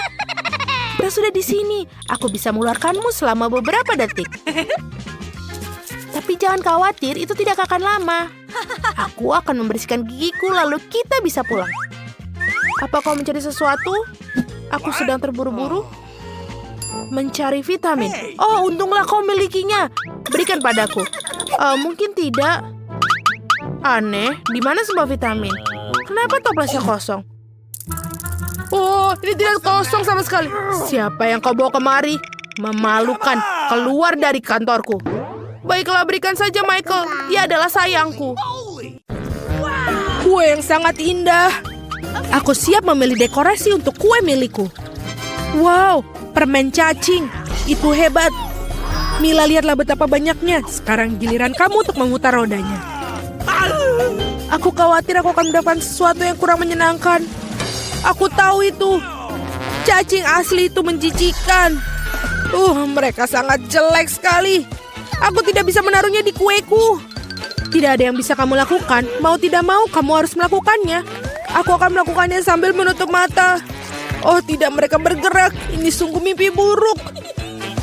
C: Kita sudah di sini. Aku bisa mengeluarkanmu selama beberapa detik. Tapi jangan khawatir, itu tidak akan lama. Aku akan membersihkan gigiku lalu kita bisa pulang. Apa kau mencari sesuatu? Aku sedang terburu-buru. Mencari vitamin. Oh, untunglah kau milikinya. Berikan padaku. Mungkin tidak. Aneh, di mana semua vitamin? Kenapa toplesnya kosong? Oh, ini tidak kosong sama sekali. Siapa yang kau bawa kemari? Memalukan. Keluar dari kantorku. Baiklah, berikan saja Michael. Dia adalah sayangku. Kue yang sangat indah. Aku siap memilih dekorasi untuk kue milikku. Wow, permen cacing. Itu hebat. Mila, lihatlah betapa banyaknya. Sekarang giliran kamu untuk memutar rodanya. Aku khawatir aku akan mendapatkan sesuatu yang kurang menyenangkan. Aku tahu itu. Cacing asli itu menjijikan. Mereka sangat jelek sekali. Aku tidak bisa menaruhnya di kueku. Tidak ada yang bisa kamu lakukan. Mau tidak mau, kamu harus melakukannya. Aku akan melakukannya sambil menutup mata. Oh tidak, mereka bergerak. Ini sungguh mimpi buruk.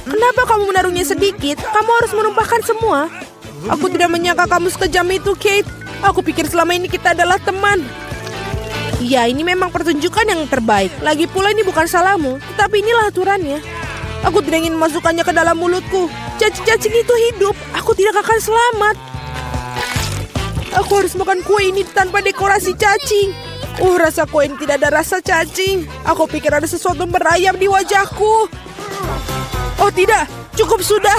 C: Kenapa kamu menaruhnya sedikit? Kamu harus menumpahkan semua. Aku tidak menyangka kamu sekejam itu, Kate. Aku pikir selama ini kita adalah teman. Ya, ini memang pertunjukan yang terbaik. Lagi pula ini bukan salahmu, tetapi inilah aturannya. Aku tidak ingin memasukkannya ke dalam mulutku. Cacing-cacing itu hidup. Aku tidak akan selamat. Aku harus makan kue ini tanpa dekorasi cacing. Rasa kue ini tidak ada rasa cacing. Aku pikir ada sesuatu merayap di wajahku. Oh tidak, cukup sudah.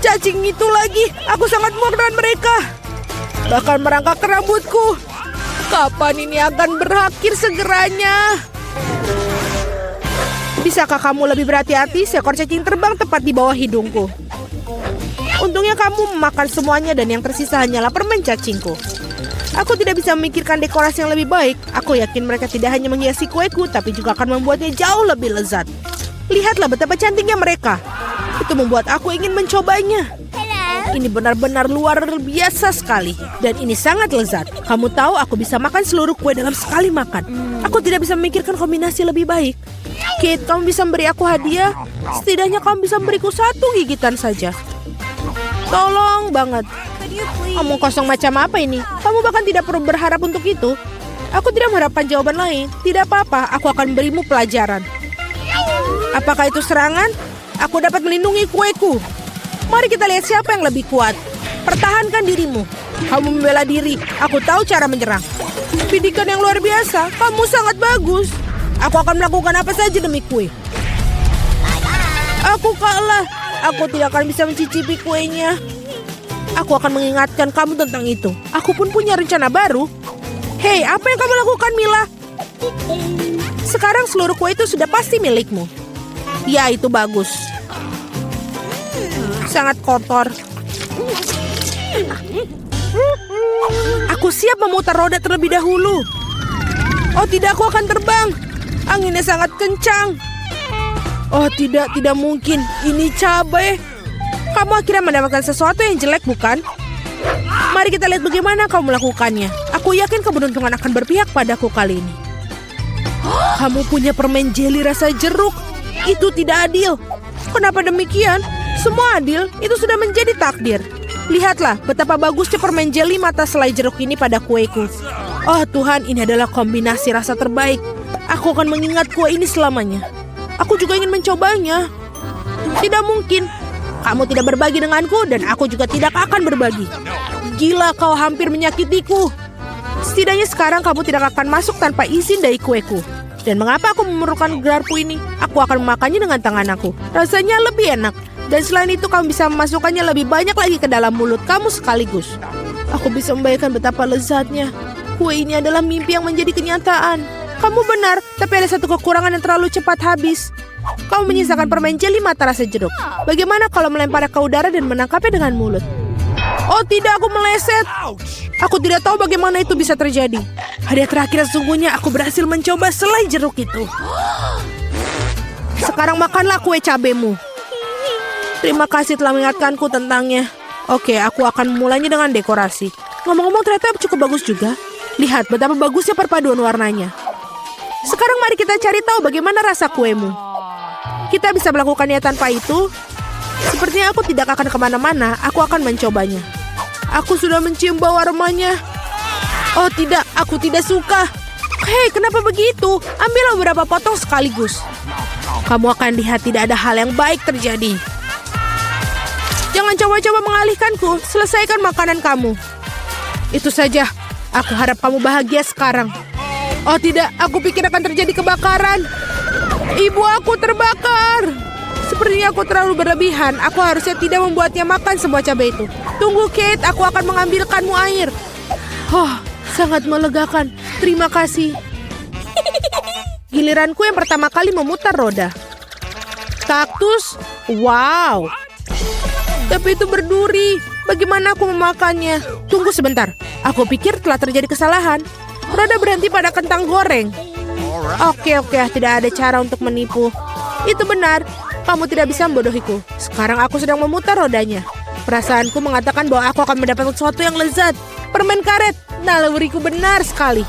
C: Cacing itu lagi. Aku sangat muak dengan mereka. Bahkan merangkak ke rambutku. Kapan ini akan berakhir segeranya? Bisakah kamu lebih berhati-hati? Seekor cacing terbang tepat di bawah hidungku. Untungnya kamu memakan semuanya dan yang tersisa hanyalah permen cacingku. Aku tidak bisa memikirkan dekorasi yang lebih baik. Aku yakin mereka tidak hanya menghiasi kueku, tapi juga akan membuatnya jauh lebih lezat. Lihatlah betapa cantiknya mereka. Itu membuat aku ingin mencobanya. Ini benar-benar luar biasa sekali. Dan ini sangat lezat. Kamu tahu aku bisa makan seluruh kue dalam sekali makan. Aku tidak bisa memikirkan kombinasi lebih baik. Kate, kamu bisa memberi aku hadiah? Setidaknya kamu bisa memberiku satu gigitan saja. Tolong banget. Kamu kosong macam apa ini? Kamu bahkan tidak perlu berharap untuk itu. Aku tidak mengharapkan jawaban lain. Tidak apa-apa, aku akan berimu pelajaran. Apakah itu serangan? Aku dapat melindungi kueku. Mari kita lihat siapa yang lebih kuat. Pertahankan dirimu. Kamu membela diri. Aku tahu cara menyerang. Pendidikan yang luar biasa. Kamu sangat bagus. Aku akan melakukan apa saja demi kue. Aku kalah. Aku tidak akan bisa mencicipi kuenya. Aku akan mengingatkan kamu tentang itu. Aku pun punya rencana baru. Hei, apa yang kamu lakukan, Mila? Sekarang seluruh kue itu sudah pasti milikmu. Ya, itu bagus. Sangat kotor. Aku siap memutar roda terlebih dahulu. Oh tidak, aku akan terbang. Anginnya sangat kencang. Oh tidak mungkin. Ini cabai. Kamu akhirnya mendapatkan sesuatu yang jelek, bukan? Mari kita lihat bagaimana kamu melakukannya. Aku yakin keberuntungan akan berpihak padaku kali ini. Kamu punya permen jeli rasa jeruk. Itu tidak adil. Kenapa demikian? Semua adil, itu sudah menjadi takdir. Lihatlah betapa bagusnya permen jeli mata selai jeruk ini pada kueku. Oh Tuhan, ini adalah kombinasi rasa terbaik. Aku akan mengingat kue ini selamanya. Aku juga ingin mencobanya. Tidak mungkin. Kamu tidak berbagi denganku dan aku juga tidak akan berbagi. Gila, kau hampir menyakitiku. Setidaknya sekarang kamu tidak akan masuk tanpa izin dari kueku. Dan mengapa aku memerlukan garpu ini? Aku akan memakannya dengan tangan aku. Rasanya lebih enak. Dan selain itu kamu bisa memasukkannya lebih banyak lagi ke dalam mulut kamu sekaligus. Aku bisa membayangkan betapa lezatnya. Kue ini adalah mimpi yang menjadi kenyataan. Kamu benar, tapi ada satu kekurangan yang terlalu cepat habis. Kamu menyisakan permen jeli mata rasa jeruk. Bagaimana kalau melemparnya ke udara dan menangkapnya dengan mulut? Oh tidak, aku meleset. Aku tidak tahu bagaimana itu bisa terjadi. Hadiah terakhir sesungguhnya aku berhasil mencoba selai jeruk itu. Sekarang makanlah kue cabemu. Terima kasih telah mengingatkanku tentangnya. Oke, aku akan memulainya dengan dekorasi. Ngomong-ngomong ternyata cukup bagus juga. Lihat betapa bagusnya perpaduan warnanya. Sekarang mari kita cari tahu bagaimana rasa kuemu. Kita bisa melakukannya tanpa itu. Sepertinya aku tidak akan kemana-mana. Aku akan mencobanya. Aku sudah mencium bau aromanya. Oh tidak, aku tidak suka. Hei, kenapa begitu? Ambillah beberapa potong sekaligus. Kamu akan lihat tidak ada hal yang baik terjadi. Jangan coba-coba mengalihkanku. Selesaikan makanan kamu. Itu saja. Aku harap kamu bahagia sekarang. Oh tidak, aku pikir akan terjadi kebakaran. Ibu aku terbakar. Sepertinya aku terlalu berlebihan. Aku harusnya tidak membuatnya makan semua cabai itu. Tunggu Kate, aku akan mengambilkanmu air. Oh, sangat melegakan. Terima kasih. Giliranku yang pertama kali memutar roda. Kaktus? Wow. Tapi itu berduri. Bagaimana aku memakannya? Tunggu sebentar. Aku pikir telah terjadi kesalahan. Roda berhenti pada kentang goreng. Oke, tidak ada cara untuk menipu. Itu benar. Kamu tidak bisa membodohiku. Sekarang aku sedang memutar rodanya. Perasaanku mengatakan bahwa aku akan mendapatkan sesuatu yang lezat. Permen karet. Naluriku benar sekali.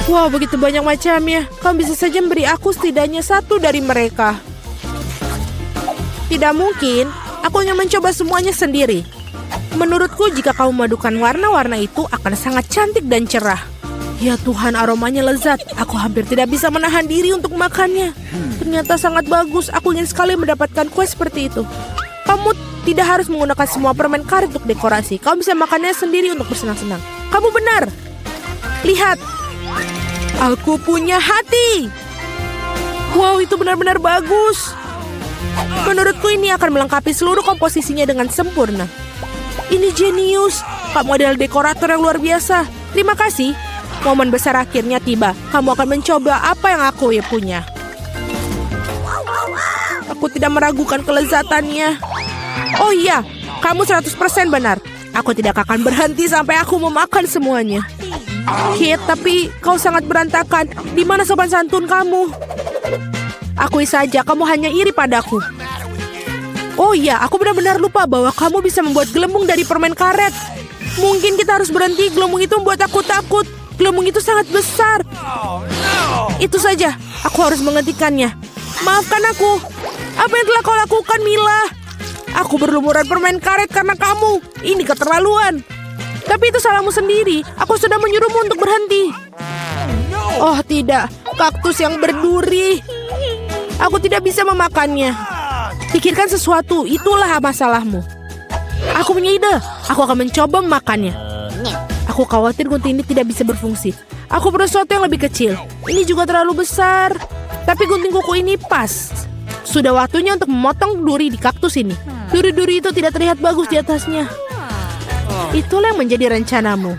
C: Wow, begitu banyak macamnya. Kamu bisa saja memberi aku setidaknya satu dari mereka. Tidak mungkin. Aku ingin mencoba semuanya sendiri. Menurutku jika kamu memadukan warna-warna itu akan sangat cantik dan cerah. Ya Tuhan, aromanya lezat. Aku hampir tidak bisa menahan diri untuk makannya. Ternyata sangat bagus. Aku ingin sekali mendapatkan kue seperti itu. Kamu tidak harus menggunakan semua permen karet untuk dekorasi. Kamu bisa makannya sendiri untuk bersenang-senang. Kamu benar. Lihat. Aku punya hati. Wow, itu benar-benar bagus. Menurutku ini akan melengkapi seluruh komposisinya dengan sempurna. Ini jenius. Kamu adalah dekorator yang luar biasa. Terima kasih. Momen besar akhirnya tiba. Kamu akan mencoba apa yang aku punya. Aku tidak meragukan kelezatannya. Oh iya, kamu 100% benar. Aku tidak akan berhenti sampai aku memakan semuanya. Kate, tapi kau sangat berantakan. Di mana sopan santun kamu? Akui saja, kamu hanya iri padaku. Oh iya, aku benar-benar lupa bahwa kamu bisa membuat gelembung dari permen karet. Mungkin kita harus berhenti, gelembung itu membuat aku takut. Gelembung itu sangat besar. Itu saja, aku harus menghentikannya. Maafkan aku. Apa yang telah kau lakukan, Mila? Aku berlumuran permen karet karena kamu. Ini keterlaluan. Tapi itu salahmu sendiri. Aku sudah menyuruhmu untuk berhenti. Oh tidak, kaktus yang berduri. Aku tidak bisa memakannya. Pikirkan sesuatu, itulah masalahmu. Aku punya ide. Aku akan mencoba memakannya. Aku khawatir gunting ini tidak bisa berfungsi. Aku perlu sesuatu yang lebih kecil. Ini juga terlalu besar. Tapi gunting kuku ini pas. Sudah waktunya untuk memotong duri di kaktus ini. Duri-duri itu tidak terlihat bagus di atasnya. Itulah yang menjadi rencanamu.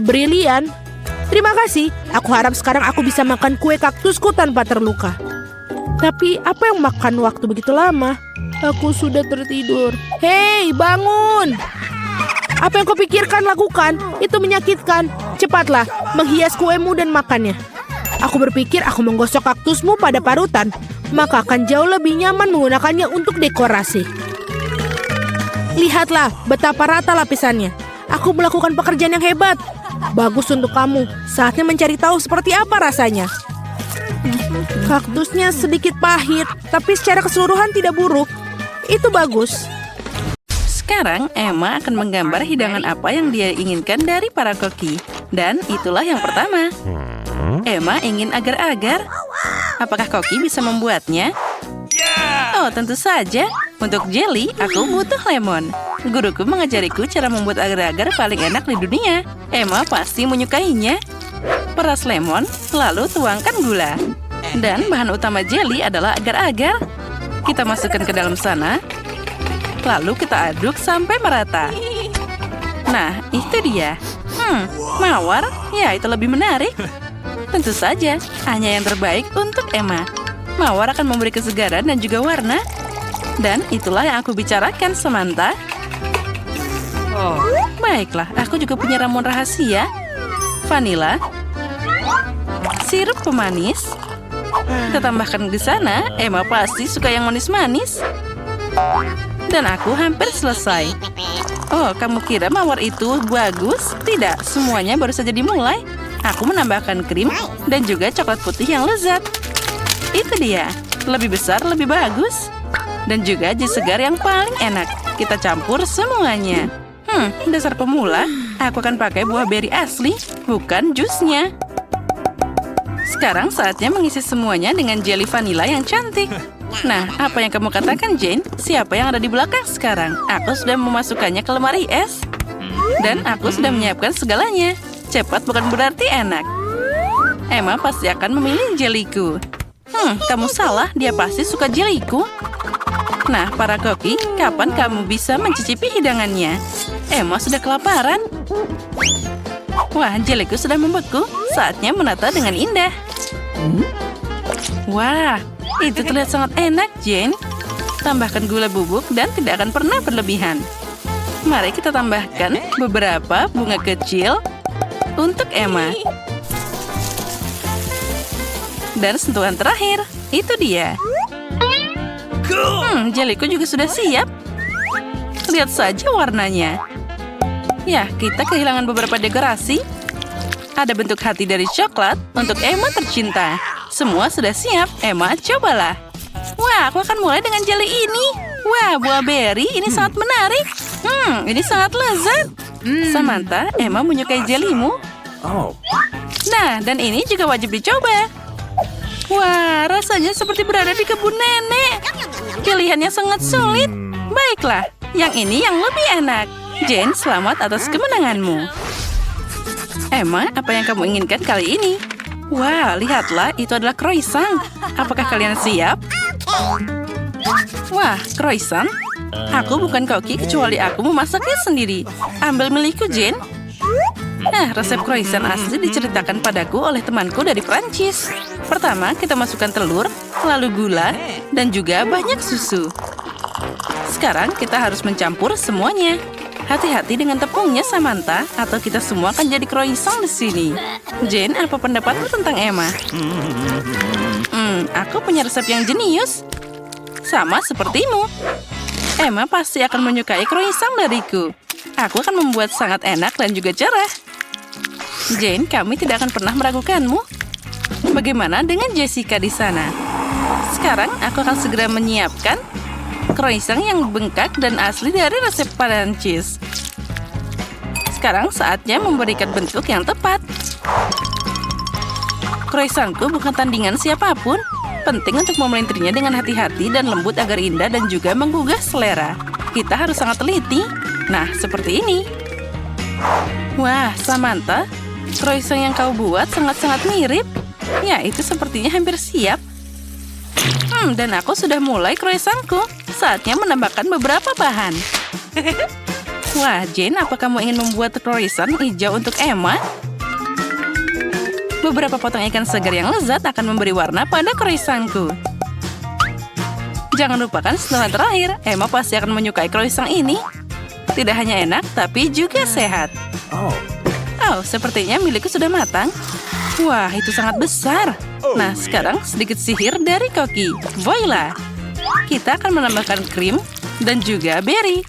C: Brilian. Terima kasih. Aku harap sekarang aku bisa makan kue kaktusku tanpa terluka. Tapi apa yang makan waktu begitu lama? Aku sudah tertidur. Hei, bangun! Apa yang kau pikirkan lakukan? Itu menyakitkan. Cepatlah, menghias kuemu dan makannya. Aku berpikir aku menggosok kaktusmu pada parutan, maka akan jauh lebih nyaman menggunakannya untuk dekorasi. Lihatlah betapa rata lapisannya. Aku melakukan pekerjaan yang hebat. Bagus untuk kamu. Saatnya mencari tahu seperti apa rasanya. Kaktusnya sedikit pahit, tapi secara keseluruhan tidak buruk. Itu bagus.
A: Sekarang Emma akan menggambar hidangan apa yang dia inginkan dari para koki. Dan itulah yang pertama. Emma ingin agar-agar. Apakah koki bisa membuatnya? Oh, tentu saja. Untuk jelly, aku butuh lemon. Guruku mengajariku cara membuat agar-agar paling enak di dunia. Emma pasti menyukainya. Peras lemon, lalu tuangkan gula. Dan bahan utama jelly adalah agar-agar. Kita masukkan ke dalam sana. Lalu kita aduk sampai merata. Nah, itu dia. Mawar? Ya, itu lebih menarik. Tentu saja, hanya yang terbaik untuk Emma. Mawar akan memberi kesegaran dan juga warna. Dan itulah yang aku bicarakan, Samantha. Baiklah, aku juga punya ramuan rahasia. Vanila. Sirup pemanis. Kita tambahkan ke sana. Emma pasti suka yang manis-manis. Dan aku hampir selesai. Oh, kamu kira mawar itu bagus? Tidak, semuanya baru saja dimulai. Aku menambahkan krim dan juga coklat putih yang lezat. Itu dia. Lebih besar, lebih bagus. Dan juga jus segar yang paling enak. Kita campur semuanya. Dasar pemula. Aku akan pakai buah beri asli, bukan jusnya. Sekarang saatnya mengisi semuanya dengan jelly vanila yang cantik. Nah, apa yang kamu katakan, Jane? Siapa yang ada di belakang sekarang? Aku sudah memasukkannya ke lemari es. Dan aku sudah menyiapkan segalanya. Cepat bukan berarti enak. Emma pasti akan memilih jellyku. Kamu salah. Dia pasti suka jellyku. Nah, para koki, kapan kamu bisa mencicipi hidangannya? Emma sudah kelaparan. Wah, jellyku sudah membeku. Saatnya menata dengan indah. Wah, itu terlihat sangat enak, Jane. Tambahkan gula bubuk dan tidak akan pernah berlebihan. Mari kita tambahkan beberapa bunga kecil untuk Emma. Dan sentuhan terakhir, itu dia. Jellyku juga sudah siap. Lihat saja warnanya. Ya, kita kehilangan beberapa dekorasi. Ada bentuk hati dari coklat untuk Emma tercinta. Semua sudah siap. Emma, cobalah. Wah, aku akan mulai dengan jelly ini. Wah, buah beri ini sangat menarik. Ini sangat lezat. Samantha, Emma menyukai jellymu. Nah, dan ini juga wajib dicoba. Wah, rasanya seperti berada di kebun nenek. Pilihannya sangat sulit. Baiklah, yang ini yang lebih enak. Jane, selamat atas kemenanganmu. Emma, apa yang kamu inginkan kali ini? Wah, lihatlah, itu adalah croissant. Apakah kalian siap? Wah, croissant? Aku bukan koki kecuali aku memasaknya sendiri. Ambil milikku, Jane. Nah, resep croissant asli diceritakan padaku oleh temanku dari Prancis. Pertama, kita masukkan telur, lalu gula, dan juga banyak susu. Sekarang kita harus mencampur semuanya. Hati-hati dengan tepungnya, Samantha, atau kita semua akan jadi croissant di sini. Jane, apa pendapatmu tentang Emma? Aku punya resep yang jenius. Sama sepertimu. Emma pasti akan menyukai croissant dariku. Aku akan membuat sangat enak dan juga cerah. Jane, kami tidak akan pernah meragukanmu. Bagaimana dengan Jessica di sana? Sekarang aku akan segera menyiapkan croissant yang bengkak dan asli dari resep Prancis. Sekarang saatnya memberikan bentuk yang tepat. Croissantku bukan tandingan siapapun. Penting untuk memelintirnya dengan hati-hati dan lembut agar indah dan juga menggugah selera. Kita harus sangat teliti. Nah, seperti ini. Wah, Samantha, croissant yang kau buat sangat-sangat mirip. Ya, itu sepertinya hampir siap. Dan aku sudah mulai croissantku. Saatnya menambahkan beberapa bahan. Wah, Jane, apa kamu ingin membuat croissant hijau untuk Emma? Beberapa potong ikan segar yang lezat akan memberi warna pada croissantku. Jangan lupakan setelah terakhir, Emma pasti akan menyukai croissant ini. Tidak hanya enak, tapi juga sehat. Oh, sepertinya milikku sudah matang. Wah, itu sangat besar. Nah, sekarang sedikit sihir dari koki. Voila! Kita akan menambahkan krim dan juga beri.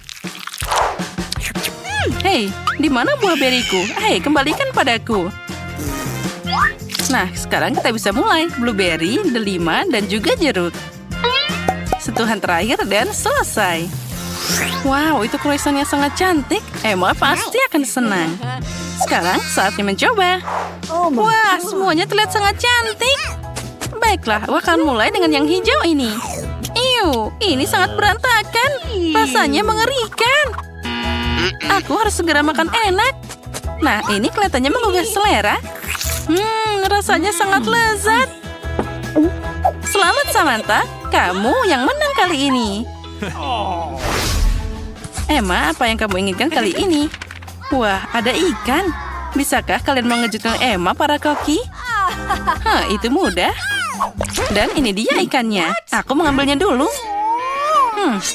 A: Hei, di mana buah beriku? Hei, kembalikan padaku. Nah, sekarang kita bisa mulai. Blueberry, delima, dan juga jeruk. Sentuhan terakhir dan selesai. Wow, itu croissantnya sangat cantik. Emma pasti akan senang. Sekarang saatnya mencoba. Wah, semuanya terlihat sangat cantik. Baiklah, aku akan mulai dengan yang hijau ini. Ini sangat berantakan. Rasanya mengerikan. Aku harus segera makan enak. Nah, ini kelihatannya menggugah selera. Rasanya sangat lezat. Selamat Samantha, kamu yang menang kali ini. Emma, apa yang kamu inginkan kali ini? Wah, ada ikan. Bisakah kalian mengejutkan Emma, para koki? Itu mudah. Dan ini dia ikannya. Aku mengambilnya dulu.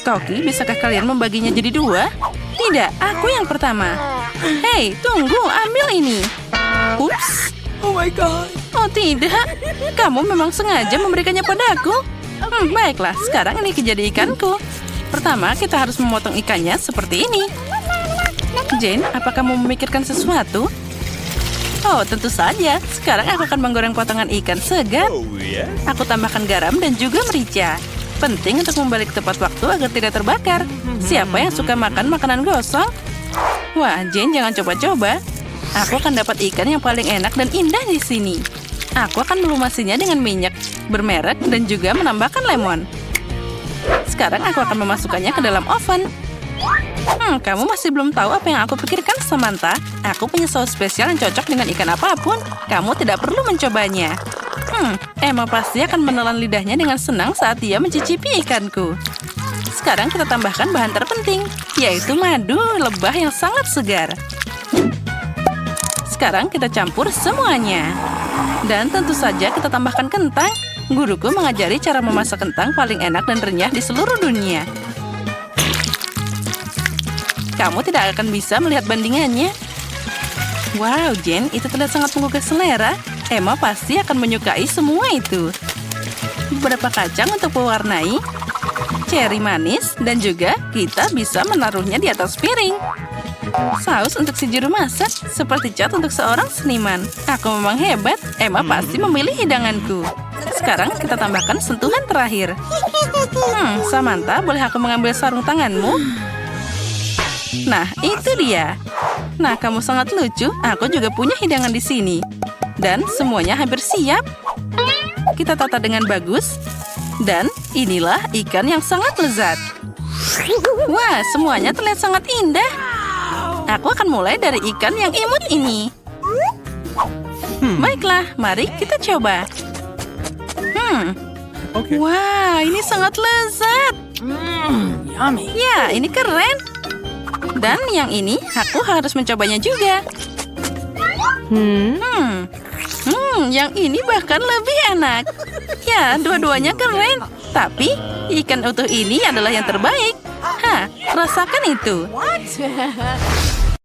A: Koki, bisakah kalian membaginya jadi 2? Tidak, aku yang pertama. Hei, tunggu, ambil ini. Ups.
C: Oh my god.
A: Oh tidak, kamu memang sengaja memberikannya padaku. Baiklah, sekarang ini jadi ikanku. Pertama, kita harus memotong ikannya seperti ini. Jane, apa kamu memikirkan sesuatu? Oh, tentu saja. Sekarang aku akan menggoreng potongan ikan segar. Aku tambahkan garam dan juga merica. Penting untuk membalik tepat waktu agar tidak terbakar. Siapa yang suka makan makanan gosong? Wah, Jane, jangan coba-coba. Aku akan dapat ikan yang paling enak dan indah di sini. Aku akan melumasinya dengan minyak bermerek dan juga menambahkan lemon. Sekarang aku akan memasukkannya ke dalam oven. Kamu masih belum tahu apa yang aku pikirkan, Samantha? Aku punya saus spesial yang cocok dengan ikan apapun. Kamu tidak perlu mencobanya. Emma pasti akan menelan lidahnya dengan senang saat dia mencicipi ikanku. Sekarang kita tambahkan bahan terpenting, yaitu madu lebah yang sangat segar. Sekarang kita campur semuanya. Dan tentu saja kita tambahkan kentang. Guruku mengajari cara memasak kentang paling enak dan renyah di seluruh dunia. Kamu tidak akan bisa melihat bandingannya. Wow, Jane, itu terlihat sangat menggugah selera. Emma pasti akan menyukai semua itu. Beberapa kacang untuk mewarnai, ceri manis, dan juga kita bisa menaruhnya di atas piring. Saus untuk si juru masak, seperti cat untuk seorang seniman. Aku memang hebat, Emma pasti memilih hidanganku. Sekarang kita tambahkan sentuhan terakhir. Samantha, boleh aku mengambil sarung tanganmu? Nah, itu dia. Nah, kamu sangat lucu. Aku juga punya hidangan di sini. Dan semuanya hampir siap. Kita tata dengan bagus. Dan inilah ikan yang sangat lezat. Wah, semuanya terlihat sangat indah. Aku akan mulai dari ikan yang imut ini. Baiklah, mari kita coba. Wah, ini sangat lezat.
C: Yummy.
A: Ya, ini keren. Dan yang ini, aku harus mencobanya juga. Yang ini bahkan lebih enak. Ya, dua-duanya keren. Tapi, ikan utuh ini adalah yang terbaik. Rasakan itu.